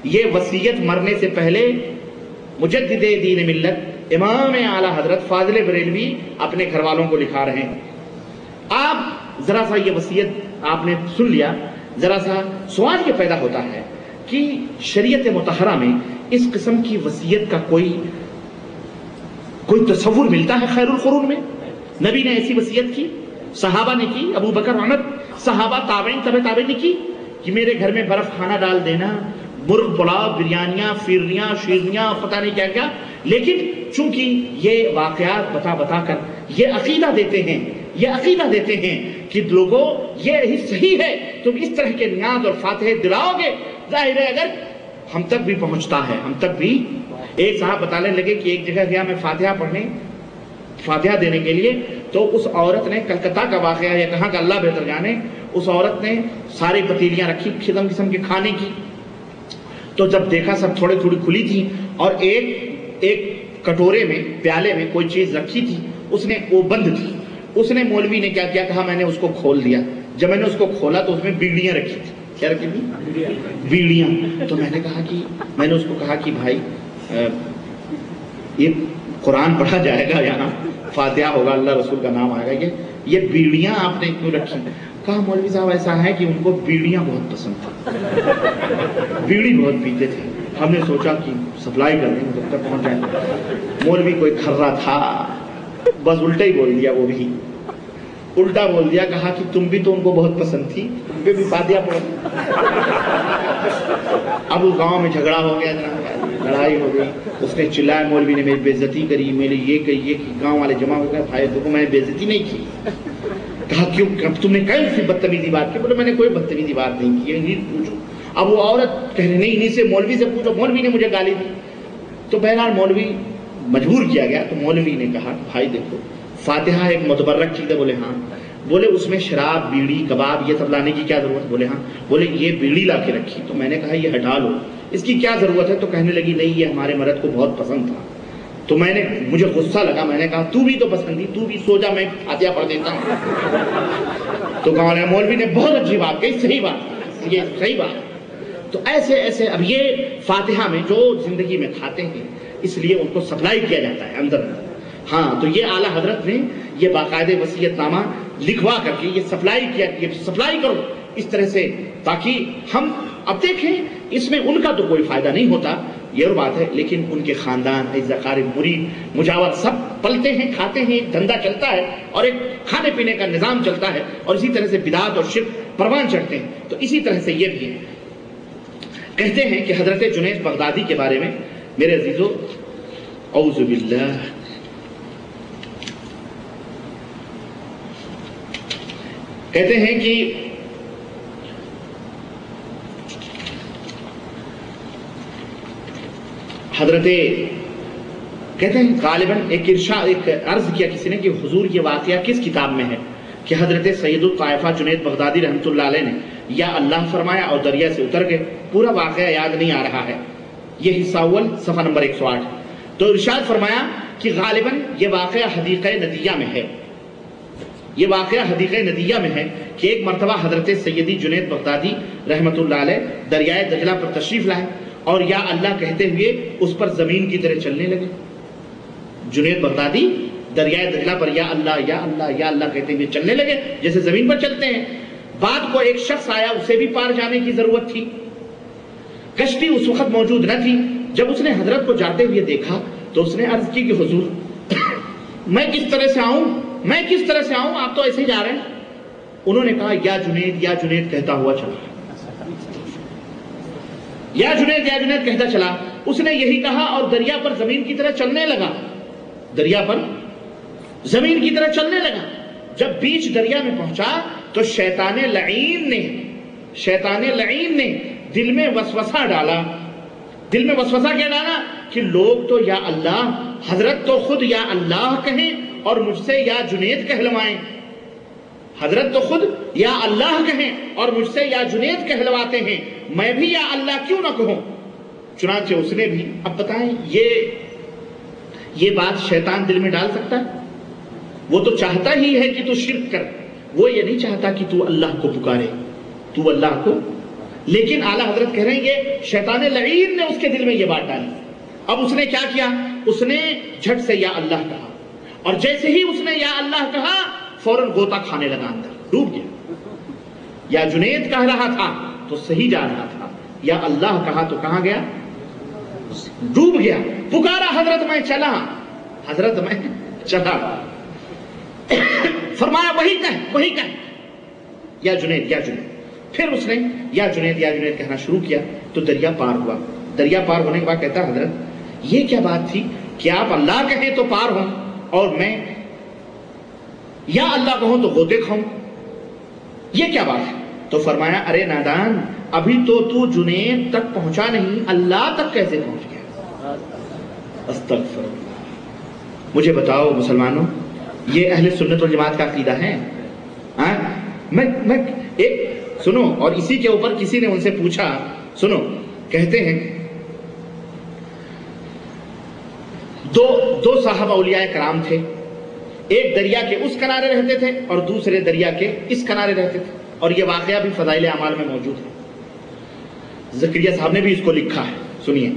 یہ وصیت مرنے سے پہلے مجدد دین ملت امام اعلیٰ حضرت فاضل بریلوی اپنے گھر والوں کو لکھا رہے ہیں۔ آپ ذرا سا یہ وصیت آپ نے سن لیا، ذرا سا سوال یہ پیدا ہوتا ہے کہ شریعت مطہرہ میں اس قسم کی وصیت کا کوئی تصور ملتا ہے خیر القرون میں؟ نبی نے ایسی وصیت کی، صحابہ نے کی، ابو بکر عمر، صحابہ تابعین تابعین نے کی کہ میرے گھر میں برف کھانا ڈال دینا، مرغ پلاؤ، بریانیاں، فیرنیاں، شیرنیاں، پتہ نہیں کیا کیا، لیکن چونکہ یہ واقعات بتا کر یہ عقیدہ دیتے ہیں کہ لوگوں یہ صحیح ہے، تم اس طرح کے نیاز اور فاتحے دلاؤ گے، ظاہر ہے اگر ہم تک بھی پہنچتا ہے، ہم تک بھی۔ ایک صاحب بتانے لگے کہ ایک جگہ گیا میں فاتحہ دینے کے لیے، تو اس عورت نے، کلکتہ کا واقعہ یا کہاں کا اللہ بہتر جانے، اس عورت نے ساری پتیلیاں رکھی قسم کے کھانے کی، تو جب دیکھا سب تھوڑی کھلی تھی اور ایک کٹورے میں، پیالے میں کوئی چیز رکھی تھی، اس نے وہ بند تھی، اس نے مولوی نے کیا کیا، کہا میں نے اس کو کھول دیا. جب میں نے اس کو کھولا تو اس میں بیڑیاں رکھی تھی. کیا رکھی تھی؟ بیڑیاں. تو میں نے اس کو کہا کہ بھائی یہ قرآن پڑھا جائے گا یہاں، فاتحہ ہوگا، اللہ رسول کا نام آئے گا، یہ بیڑیاں آپ نے کیوں رکھی؟ کہا مولوی صاحب ایسا ہے کہ ان کو بیڑیاں بہت پسند تھا، بیڑی بہت پیتے تھے، ہم نے سوچا کہ سپلائی کر دیں جب تک پہنچ جائے. مولوی کوئی کھرا تھا، بس الٹا ہی بول دیا، وہ بھی الٹا بول دیا. کہا کہ تم بھی تو ان کو بہت پسند تھی، تم پہ بھی فاتحہ پڑھ. اب اس گاؤں میں جھگڑا ہو گیا، لڑائی ہو گئی. اس نے چلایا، مولوی نے میری بے عزتی کری، میری یہ کہی، گاؤں والے جمع ہو گئے. بھائی دیکھو میں نے بے عزتی نہیں کی. کہا کیوں، تم نے کہیں سی بدتمیزی بات کی؟ بولے میں نے کوئی بدتمیزی بات نہیں کی، انہیں پوچھو. اب وہ عورت کہہ رہی نہیں، انہیں سے مولوی سے پوچھو، مولوی نے مجھے گالی دی. تو بہرحال مولوی مجبور کیا گیا. تو مولوی نے کہا بھائی دیکھو فاتحہ ایک متبرک چیز ہے. بولے ہاں. بولے اس میں شراب، بیڑی، کباب یہ سب لانے کی کیا ضرورت؟ بولے ہاں. بولے یہ بیڑی لا کے رکھی. تو میں نے کہا یہ ہٹا لو، اس کی کیا ضرورت ہے؟ تو کہنے لگی نہیں یہ ہمارے مرد کو بہت پسند تھا. تو مجھے غصہ لگا، میں نے کہا تو بھی تو پسند تھی، تو بھی سو جا، میں فاتحہ پڑھ دیتا ہوں. تو کہا مولوی نے بہت اچھی بات کہی، صحیح بات، یہ صحیح بات. تو ایسے ایسے اب یہ فاتحہ میں جو زندگی میں کھاتے ہیں اس لیے ان کو سپلائی کیا جاتا ہے اندر. ہاں تو یہ اعلیٰ حضرت نے یہ باقاعدہ وصیت نامہ لکھوا کر کے یہ سپلائی کیا، یہ سپلائی کرو اس طرح سے، تاکہ ہم اب دیکھیں اس میں ان کا تو کوئی فائدہ نہیں ہوتا، یہ اور بات ہے، لیکن ان کے خاندان، اعزا قارب، مرید، مجاور سب پلتے ہیں، کھاتے ہیں، ایک دھندا چلتا ہے اور ایک کھانے پینے کا نظام چلتا ہے، اور اسی طرح سے بدعت اور شرک پروان چڑھتے ہیں. تو اسی طرح سے یہ بھی ہے. کہتے ہیں کہ حضرت جنید بغدادی کے بارے میں میرے عزیزو، اعوذ باللہ، کہتے ہیں کہ حضرت کہتے ہیں غالباً ایک عرض کیا کسی نے کہ حضور یہ واقعہ کس کتاب میں ہے، کہ حضرت سید الطائفہ جنید بغدادی رحمۃ اللہ علیہ نے یا اللہ فرمایا اور دریا سے اتر گئے. پورا واقعہ یاد نہیں آ رہا ہے، یہ حصہ اول صفحہ نمبر 108. تو ارشاد فرمایا کہ غالباً یہ واقعہ حدیقہ ندیہ میں ہے، یہ واقعہ حدیقہ ندیہ میں ہے کہ ایک مرتبہ حضرت سیدی جنید بغدادی رحمۃ اللہ علیہ دریائے دجلہ پر تشریف لائے اور یا اللہ کہتے ہوئے اس پر زمین کی طرح چلنے لگے. جنید بغدادی دریائے دجلہ پر یا اللہ یا اللہ یا اللہ کہتے ہوئے چلنے لگے جیسے زمین پر چلتے ہیں. بعد کو ایک شخص آیا، اسے بھی پار جانے کی ضرورت تھی، کشتی اس وقت موجود نہ تھی. جب اس نے حضرت کو جاتے ہوئے دیکھا تو اس نے عرض کی کہ حضور میں کس طرح سے آؤں، آپ تو ایسے ہی جا رہے ہیں. انہوں نے کہا یا جنید کہتا ہوا چلا، یا جنید کہتا چلا. اس نے یہی کہا اور دریا پر زمین کی طرح چلنے لگا، دریا پر زمین کی طرح چلنے لگا. جب بیچ دریا میں پہنچا تو شیطان لعین نے دل میں وسوسہ ڈالا. دل میں وسوسہ کیا ڈالا؟ کہ لوگ تو یا اللہ، حضرت تو خود یا اللہ کہیں اور مجھ سے یا جنید کہلوائیں. حضرت تو خود یا اللہ کہیں اور مجھ سے یا جنید کہلواتے ہیں، میں بھی یا اللہ کیوں نہ کہوں. چنانچہ اس نے بھی، اب بتائیں یہ بات شیطان دل میں ڈال سکتا ہے؟ وہ تو چاہتا ہی ہے کہ تو شرک کر، وہ یہ نہیں چاہتا کہ تو اللہ کو پکارے، تو اللہ کو. لیکن اعلیٰ حضرت کہہ رہے ہیں یہ شیطان لعین نے اس کے دل میں یہ بات ڈالی. اب اس نے کیا کیا؟ اس نے جھٹ سے یا اللہ کہا، اور جیسے ہی اس نے یا اللہ کہا فوراً غوطہ کھانے لگا، اندر ڈوب گیا. یا جنید کہہ رہا تھا تو صحیح جا رہا تھا، یا اللہ کہا تو کہاں گیا؟ ڈوب گیا. پکارا حضرت میں چلا، فرمایا وہی کہہ یا جنید. پھر اس نے یا جنید کہنا شروع کیا تو دریا پار ہوا. دریا پار ہونے کے بعد کہتا حضرت یہ کیا بات تھی کہ آپ اللہ کہیں تو پار ہوں اور میں یا اللہ کہوں تو غوطے کھاؤں، یہ کیا بات ہے؟ تو فرمایا ارے نادان، ابھی تو جنید تک پہنچا نہیں، اللہ تک کیسے پہنچ گیا؟ استغفر اللہ. مجھے بتاؤ مسلمانوں، یہ اہل سنت والجماعت کا عقیدہ ہے؟ میں ایک سنو، اور اسی کے اوپر کسی نے ان سے پوچھا، سنو، کہتے ہیں دو صحابہ اولیاء کرام تھے. ایک دریا کے اس کنارے رہتے تھے اور دوسرے دریا کے اس کنارے رہتے تھے، اور یہ واقعہ بھی فضائل اعمال میں موجود ہے۔ زکریا صاحب نے بھی اس کو لکھا ہے، سنیے۔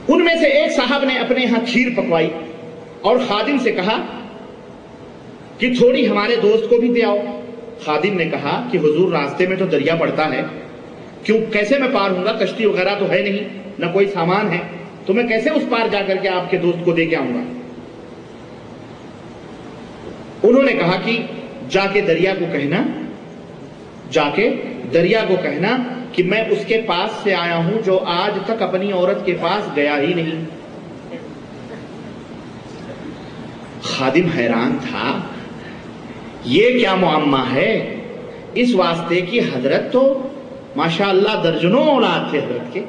ان میں سے ایک صاحب نے اپنے یہاں کھیر پکوائی اور خادم سے کہا کہ تھوڑی ہمارے دوست کو بھی دے آؤ۔ خادم نے کہا کہ حضور راستے میں تو دریا پڑتا ہے، کیسے میں پار ہوں گا؟ کشتی وغیرہ تو ہے نہیں، نہ کوئی سامان ہے، تو میں کیسے اس پار جا کر کے آپ کے دوست کو دے کے آؤں گا؟ انہوں نے کہا کہ جا کے دریا کو کہنا کہ میں اس کے پاس سے آیا ہوں جو آج تک اپنی عورت کے پاس گیا ہی نہیں۔ خادم حیران تھا، یہ کیا معمہ ہے؟ اس واسطے کی حضرت تو ماشاءاللہ درجنوں اولاد تھے حضرت کے،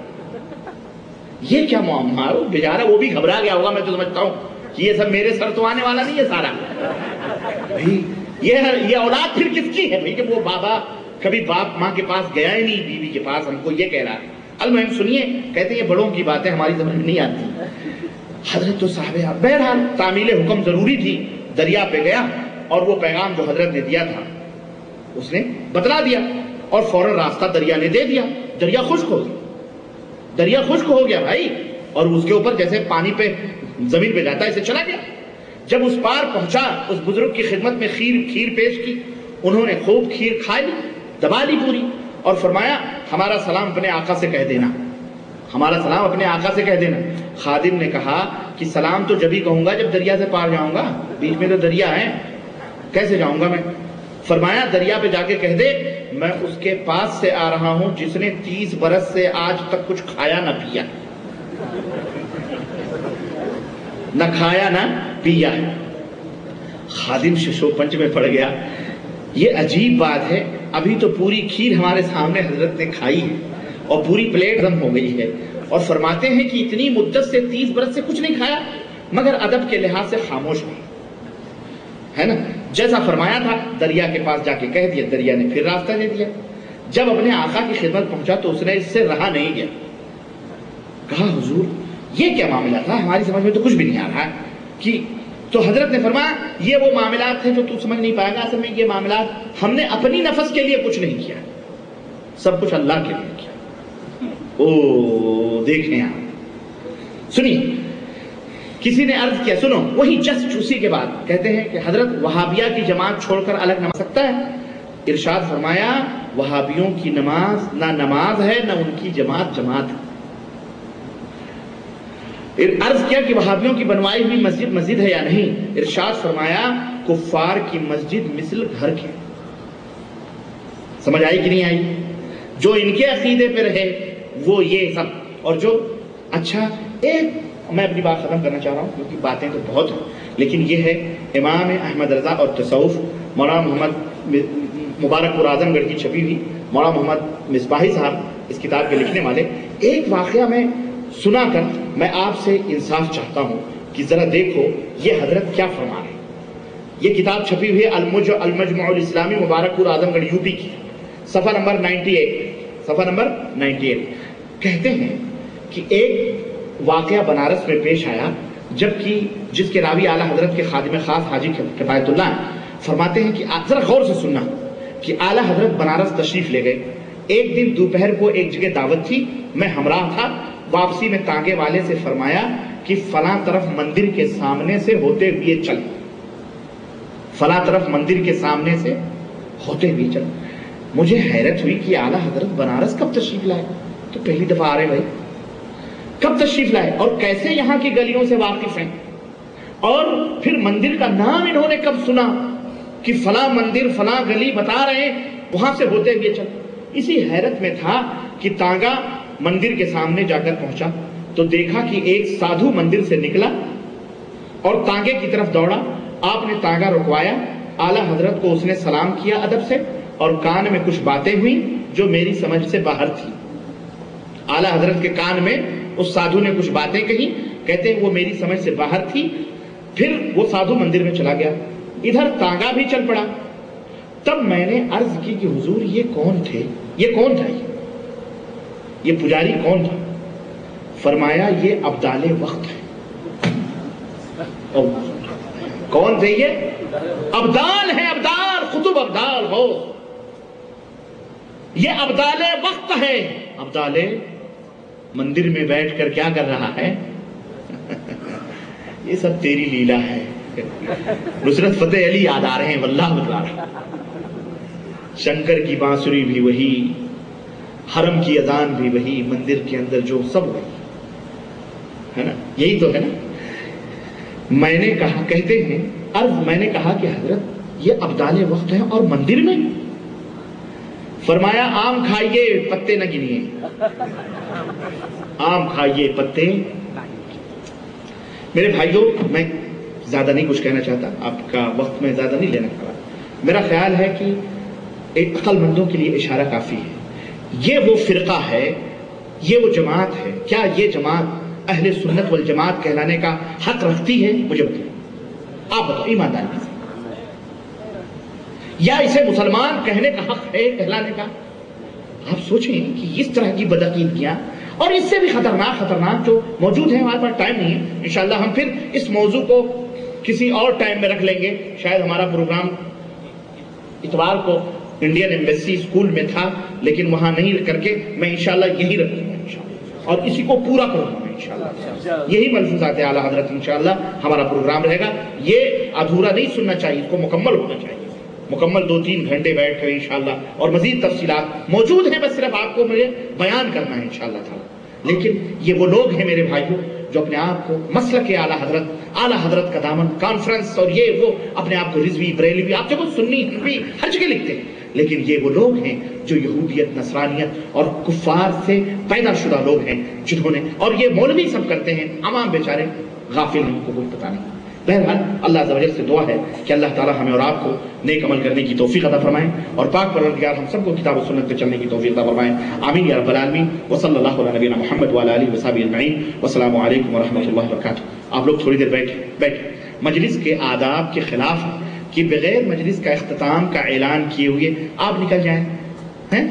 یہ کیا معمہ ہے؟ وہ بیچارہ وہ بھی گھبرا گیا ہوگا، میں تو سمجھتا ہوں کہ یہ سب میرے سر تو آنے والا نہیں ہے سارا بھائی، یہ اولاد پھر کس کی ہے بھائی کہ وہ بابا کبھی باپ ماں کے پاس گیا ہی نہیں، بیوی کے پاس ہم کو یہ کہہ رہا ہے۔ المہم سنیے، کہتے ہیں یہ بڑوں کی باتیں ہماری سمجھ میں نہیں آتی۔ حضرت تو صاحب بہرحال تعمیل حکم ضروری تھی، دریا پہ گیا اور وہ پیغام جو حضرت نے دیا تھا اس نے بتلا دیا، اور فوراً راستہ دریا نے دے دیا۔ دریا خشک ہو گیا بھائی، اور اس کے اوپر جیسے پانی پہ زمین پہ جاتا ہے اسے چلا گیا۔ جب اس پار پہنچا، اس بزرگ کی خدمت میں کھیر پیش کی، انہوں نے خوب کھیر کھا لی، دبا لی پوری، اور فرمایا ہمارا سلام اپنے آقا سے کہہ دینا، ہمارا سلام اپنے آقا سے کہہ دینا۔ خادم نے کہا کہ سلام تو جبھی کہوں گا جب دریا سے پار جاؤں گا، بیچ میں تو دریا ہے، کیسے جاؤں گا میں؟ فرمایا دریا پہ جا کے کہہ دے میں اس کے پاس سے آ رہا ہوں جس نے 30 برس سے آج تک کچھ کھایا نہ پیا، نہ کھایا نہ پیا۔ خادم ششو پنچ میں پڑ گیا، یہ عجیب بات ہے، ابھی تو پوری کھیر ہمارے سامنے حضرت نے کھائی ہے اور پوری پلیٹ ختم ہو گئی ہے، اور فرماتے ہیں کہ اتنی مدت سے 30 برس سے کچھ نہیں کھایا، مگر ادب کے لحاظ سے خاموش نہیں ہے نا۔ جیسا فرمایا تھا دریا کے پاس جا کے کہہ دیا، دریا نے پھر راستہ دے دیا۔ جب اپنے آقا کی خدمت پہنچا تو اس نے اس سے رہا نہیں گیا، کہا حضور یہ کیا معاملہ تھا؟ ہماری سمجھ میں تو کچھ بھی نہیں آ رہا کہ تو حضرت نے فرمایا یہ وہ معاملات تھے جو تو سمجھ نہیں پائے گا، اصل میں یہ معاملات ہم نے اپنی نفس کے لیے کچھ نہیں کیا، سب کچھ اللہ کے لیے کیا۔ او دیکھیں آپ، سنیے، کسی نے عرض کیا، سنو، وہی جسٹ اسی کے بعد کہتے ہیں کہ حضرت وہابیہ کی جماعت چھوڑ کر الگ نہ ہو سکتا ہے؟ ارشاد فرمایا وہابیوں کی نماز نہ نماز ہے نہ ان کی جماعت ہے۔ عرض کیا کہ وہابیوں کی بنوائی ہوئی مسجد ہے یا نہیں؟ ارشاد فرمایا کفار کی مسجد مثل گھر کے۔ سمجھ آئی کہ نہیں آئی؟ جو ان کے عقیدے پہ رہے وہ یہ سب، اور جو اچھا ایک میں اپنی بات ختم کرنا چاہ رہا ہوں کیونکہ باتیں تو بہت ہیں، لیکن یہ ہے امام احمد رضا اور تصوف، مولانا محمد مبارک پور اعظم گڑھ کی چھپی ہوئی، مولانا محمد مصباحی صاحب اس کتاب کے لکھنے والے۔ ایک واقعہ میں سنا کر میں آپ سے انصاف چاہتا ہوں کہ ذرا دیکھو یہ حضرت کیا فرما رہے ہیں۔ یہ کتاب چھپی ہوئی ہے المجمع الاسلامی مبارک پور اعظم گڑھ یوپی کی، صفحہ نمبر 98۔ کہتے ہیں کہ ایک واقعہ بنارس میں پیش آیا، جبکہ جس کے راوی اعلیٰ حضرت کے خادم خاص حاجی کفایت اللہ فرماتے ہیں کہ ذرا غور سے سننا کہ اعلیٰ حضرت بنارس تشریف لے گئے۔ ایک دن دوپہر کو ایک جگہ دعوت تھی، میں ہمراہ تھا۔ واپسی میں تانگے والے سے فرمایا کہ فلاں طرف مندر کے سامنے سے ہوتے ہوئے چل، فلاں طرف مندر کے سامنے سے ہوتے ہوئے چل۔ مجھے حیرت ہوئی کہ اعلیٰ حضرت بنارس کب تشریف لائے؟ تو پہلی دفعہ آ رہے بھائی، کب تشریف لائے اور کیسے یہاں کی گلیوں سے واقف ہیں، اور پھر مندر کا نام انہوں نے کب سنا کہ فلاں مندر فلاں گلی بتا رہے ہیں وہاں سے ہوتے ہوئے چل۔ اسی حیرت میں تھا کہ تانگا مندر کے سامنے جا کر پہنچا تو دیکھا کہ ایک سادھو مندر سے نکلا اور تانگے کی طرف دوڑا۔ آپ نے تانگا رکوایا، اعلیٰ حضرت کو اس نے سلام کیا ادب سے، اور کان میں کچھ باتیں ہوئی جو میری سمجھ سے باہر تھی۔ اعلیٰ حضرت کے کان میں اس سادھو نے کچھ باتیں کہی، کہتے ہیں وہ میری سمجھ سے باہر تھی۔ پھر وہ سادھو مندر میں چلا گیا، ادھر تانگا بھی چل پڑا۔ تب میں نے عرض کی کہ حضور یہ کون تھے؟ یہ کون تھا؟ یہ پجاری کون تھا؟ فرمایا یہ ابدال وقت ہے۔ کون تھے یہ؟ ابدال ہیں، ابدال، قطب ابدال ہو، یہ ابدال وقت ہے۔ ابدال مندر میں بیٹھ کر کیا کر رہا ہے؟ یہ سب تیری لیلا ہے۔ نصرت فتح علی یاد آ رہے ہیں، واللہ بتلا، شنکر کی بانسری بھی وہی، حرم کی اذان بھی وہی، مندر کے اندر جو سب وہی ہے نا، یہی تو ہے نا۔ میں نے کہا، کہتے ہیں میں نے کہا کہ حضرت یہ ابدال وقت ہے اور مندر میں؟ فرمایا آم کھائیے پتے نہ گنیے، آم کھائیے پتے۔ میرے بھائیوں، میں زیادہ نہیں کچھ کہنا چاہتا، آپ کا وقت میں زیادہ نہیں لینا چاہتا۔ میرا خیال ہے کہ ایک عقل مندوں کے لیے اشارہ کافی ہے۔ یہ وہ فرقہ ہے، یہ وہ جماعت ہے، کیا یہ جماعت اہل سنت والجماعت کہلانے کا حق رکھتی ہے؟ مجھے بتائیں، آپ بتاؤ ایمانداری سے، یا اسے مسلمان کہنے کا حق ہے کہلانے کا؟ آپ سوچیں کہ اس طرح کی بدعقیدگیاں اور اس سے بھی خطرناک جو موجود ہیں، ہمارے پاس ٹائم نہیں ہے، انشاءاللہ ہم پھر اس موضوع کو کسی اور ٹائم میں رکھ لیں گے۔ شاید ہمارا پروگرام اتوار کو انڈین ایمبیسی اسکول میں تھا، لیکن وہاں نہیں کر کے میں انشاءاللہ یہی رکھوں گا انشاءاللہ، اور اسی کو پورا کروں گا انشاءاللہ۔ یہی ملفوظات اعلیٰ حضرت انشاءاللہ ہمارا پروگرام رہے گا۔ یہ ادھورا نہیں سننا چاہیے، اس کو مکمل ہونا چاہیے، مکمل 2-3 گھنٹے بیٹھ کر انشاءاللہ، اور مزید تفصیلات موجود ہیں، بس صرف آپ کو مجھے بیان کرنا ہے انشاءاللہ تعالی۔ لیکن یہ وہ لوگ ہیں میرے بھائیوں جو اپنے آپ کو مسلک اعلیٰ حضرت کا دامن کانفرنس اور یہ وہ اپنے آپ کو رضوی، بریلوی، آپ جب سنی، حنفی ہر جگہ لکھتے ہیں، لیکن یہ وہ لوگ ہیں جو یہودیت، نصرانیت اور کفار سے پیدا شدہ لوگ ہیں، جنہوں نے، اور یہ مولوی سب کرتے ہیں، عوام بیچارے غافل ہیں، ان کو کوئی پتہ نہیں۔ بہرحال اللہ عز و جل سے دعا ہے کہ اللہ تعالی ہمیں اور آپ کو نیک عمل کرنے کی توفیق عطا فرمائیں، اور پاک پروردگار ہم سب کو کتاب و سنت پہ چلنے کی توفیق عطا فرمائیں، آمین یا رب العالمین۔ وصلی اللہ علی نبینا محمد وعلی آلہ وصحبہ اجمعین، والسلام علیکم ورحمۃ اللہ وبرکاتہ۔ آپ لوگ تھوڑی دیر بیٹھے۔ مجلس کے آداب کے خلاف کہ بغیر مجلس کا اختتام کا اعلان کیے ہوئے آپ نکل جائیں،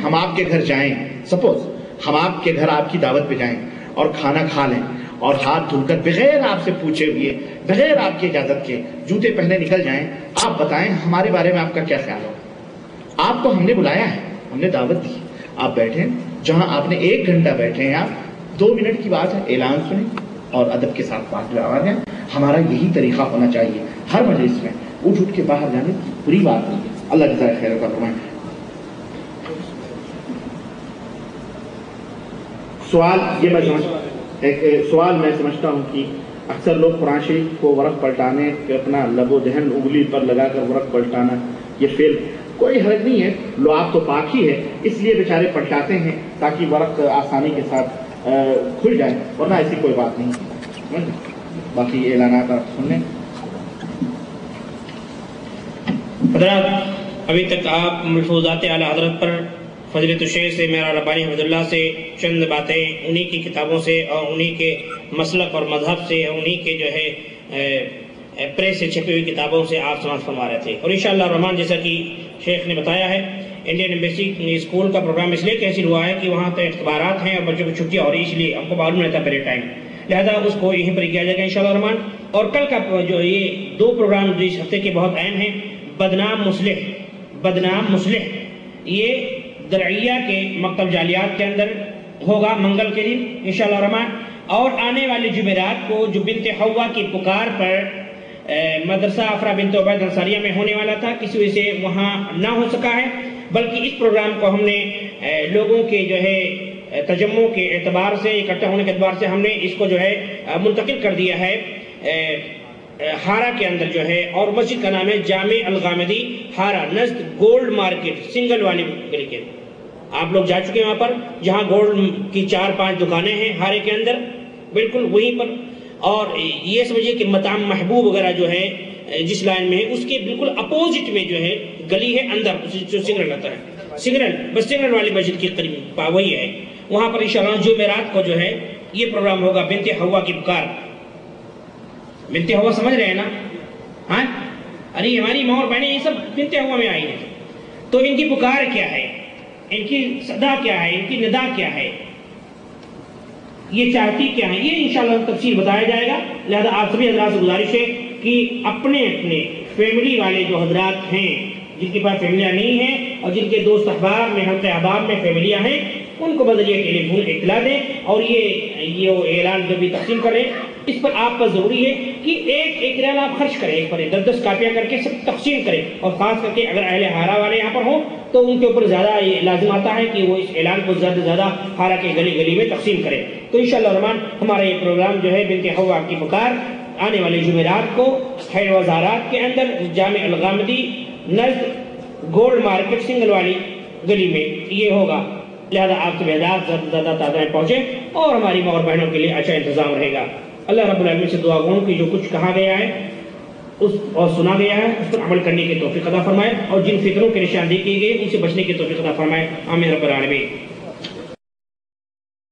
ہم آپ کے گھر جائیں، سپوز ہم آپ کے گھر آپ کی دعوت پہ جائیں اور کھانا کھا لیں، اور ہاتھ دھل کر بغیر آپ سے پوچھے ہوئے، بغیر آپ کی اجازت کے جوتے پہنے نکل جائیں، آپ بتائیں ہمارے بارے میں آپ کا کیا خیال ہوگا؟ آپ کو ہم نے بلایا ہے، ہم نے دعوت دی، آپ بیٹھیں، جہاں آپ نے 1 گھنٹہ بیٹھے ہیں، آپ 2 منٹ کی بات ہے، اعلان سنیں اور ادب کے ساتھ بات جواب دیں۔ ہمارا یہی طریقہ ہونا چاہیے ہر مجلس میں، اٹھ کے باہر جانے بری بات نہیں ہے۔ اللہ جزائے خیر کا فرمائیں۔ سوال یہ میں سمجھتا ہوں کہ اکثر لوگ قرآن شریف کو ورق پلٹانے کے اپنا لب و دہن انگلی پر لگا کر ورق پلٹانا، یہ فیل، کوئی حرج نہیں ہے، لعاب تو پاک ہی ہے، اس لیے بیچارے پلٹاتے ہیں تاکہ ورق آسانی کے ساتھ کھل جائے، ورنہ ایسی کوئی بات نہیں ہے۔ باقی اعلانات آپ سن لیں۔ حضرات، ابھی تک آپ ملفوظات اعلیٰ حضرت پر فضیلت الشیخ سے، میرا ربانی حمد اللہ سے چند باتیں انہی کی کتابوں سے اور انہی کے مسلک اور مذہب سے، انہی کے جو ہے پریس سے چھپی ہوئی کتابوں سے آپ سماعت فرما رہے تھے، اور انشاءاللہ الرحمن جیسا کہ شیخ نے بتایا ہے، انڈین ایمبیسی اسکول کا پروگرام اس لیے کینسل ہوا ہے کہ وہاں تو اختبارات ہیں اور بچوں کی چھٹیاں ہو رہی، اس لیے ہم کو معلوم رہتا پہلے ٹائم، لہذا اس کو یہیں پر کیا جائے گا انشاءاللہ الرحمن۔ اور کل کا جو یہ 2 پروگرام جو اس ہفتے کے بہت اہم ہیں، بدنام مصلح، یہ درعیہ کے مکتب جالیات کے اندر ہوگا منگل کے دن انشاءاللہ الرحمن، اور آنے والے جمعرات کو جو بنت حوا کی پکار پر مدرسہ افرا بنت عبید انصاریہ میں ہونے والا تھا، کسی وجہ سے وہاں نہ ہو سکا ہے، بلکہ اس پروگرام کو ہم نے لوگوں کے جو ہے تجمع کے اعتبار سے، اکٹھا ہونے کے اعتبار سے ہم نے اس کو جو ہے منتقل کر دیا ہے ہارا کے اندر جو ہے، اور مسجد کا نام ہے جامع الغامدی ہارا، نزد گولڈ مارکیٹ، سنگل والی گلی کے، آپ لوگ جا چکے ہیں وہاں پر، جہاں گولڈ کی 4-5 دکانیں ہیں ہارے کے اندر، بالکل وہیں پر، اور یہ سمجھیے کہ مطعم محبوب وغیرہ جو ہے جس لائن میں ہے، اس کے بالکل اپوزٹ میں جو ہے گلی ہے اندر، جو سگنل آتا ہے، سگنل والی مسجد کی قریب وہی ہے، وہاں پر انشاءاللہ جمعرات کو جو ہے یہ پروگرام ہوگا، بنت حوا کی پکار۔ بنت حوا سمجھ رہے ہیں نا؟ ہاں، ارے ہماری ماں اور بہنیں یہ سب بنت حوا میں آئی ہیں، تو ان کی پکار کیا ہے، ان کی صدا کیا ہے، ان کی ندا کیا ہے، یہ چاہتی کیا ہے، یہ انشاءاللہ تفصیل بتایا جائے گا، لہذا آپ سبھی حضرات سے گزارش ہے کہ اپنے اپنے فیملی والے جو حضرات ہیں، جن کے پاس فیملیاں نہیں ہیں اور جن کے دوست احباب میں، حلقہ احباب میں فیملیاں ہیں، ان کو بذریعہ ٹیلی فون اطلاع دیں، اور یہ اعلان جو بھی تقسیم کر رہے ہیں اس پر آپ پر ضروری ہے کہ ایک ریال آپ خرچ کریں، ایک پر 10 کاپیاں کر کے سب تقسیم کریں، اور خاص کر کے اگر اہل ہارا والے یہاں پر ہوں تو ان کے اوپر زیادہ لازم آتا ہے کہ وہ اس اعلان کو زیادہ سے زیادہ ہارا کے گلی گلی میں تقسیم کریں۔ تو انشاءاللہ الرحمن ہمارا یہ پروگرام جو ہے بنت حوا کی پکار آنے والے جمعرات کو خیر وزارات کے اندر جامع الغامدی نزد گولڈ مارکیٹ سنگل والی گلی میں یہ ہوگا، لہذا آپ کے بیدار زیادہ سے زیادہ تعداد پہنچے اور ہماری ماں اور بہنوں کے لیے اچھا انتظام رہے گا۔ اللہ رب العالمین سے دعا گوں کہ جو کچھ کہا گیا ہے اور سنا گیا ہے اس پر عمل کرنے کی توفیق عطا فرمائے، اور جن فکروں کی نشاندہی کی گئی ان سے بچنے کی توفیق عطا فرمائے، آمین رب العالمین۔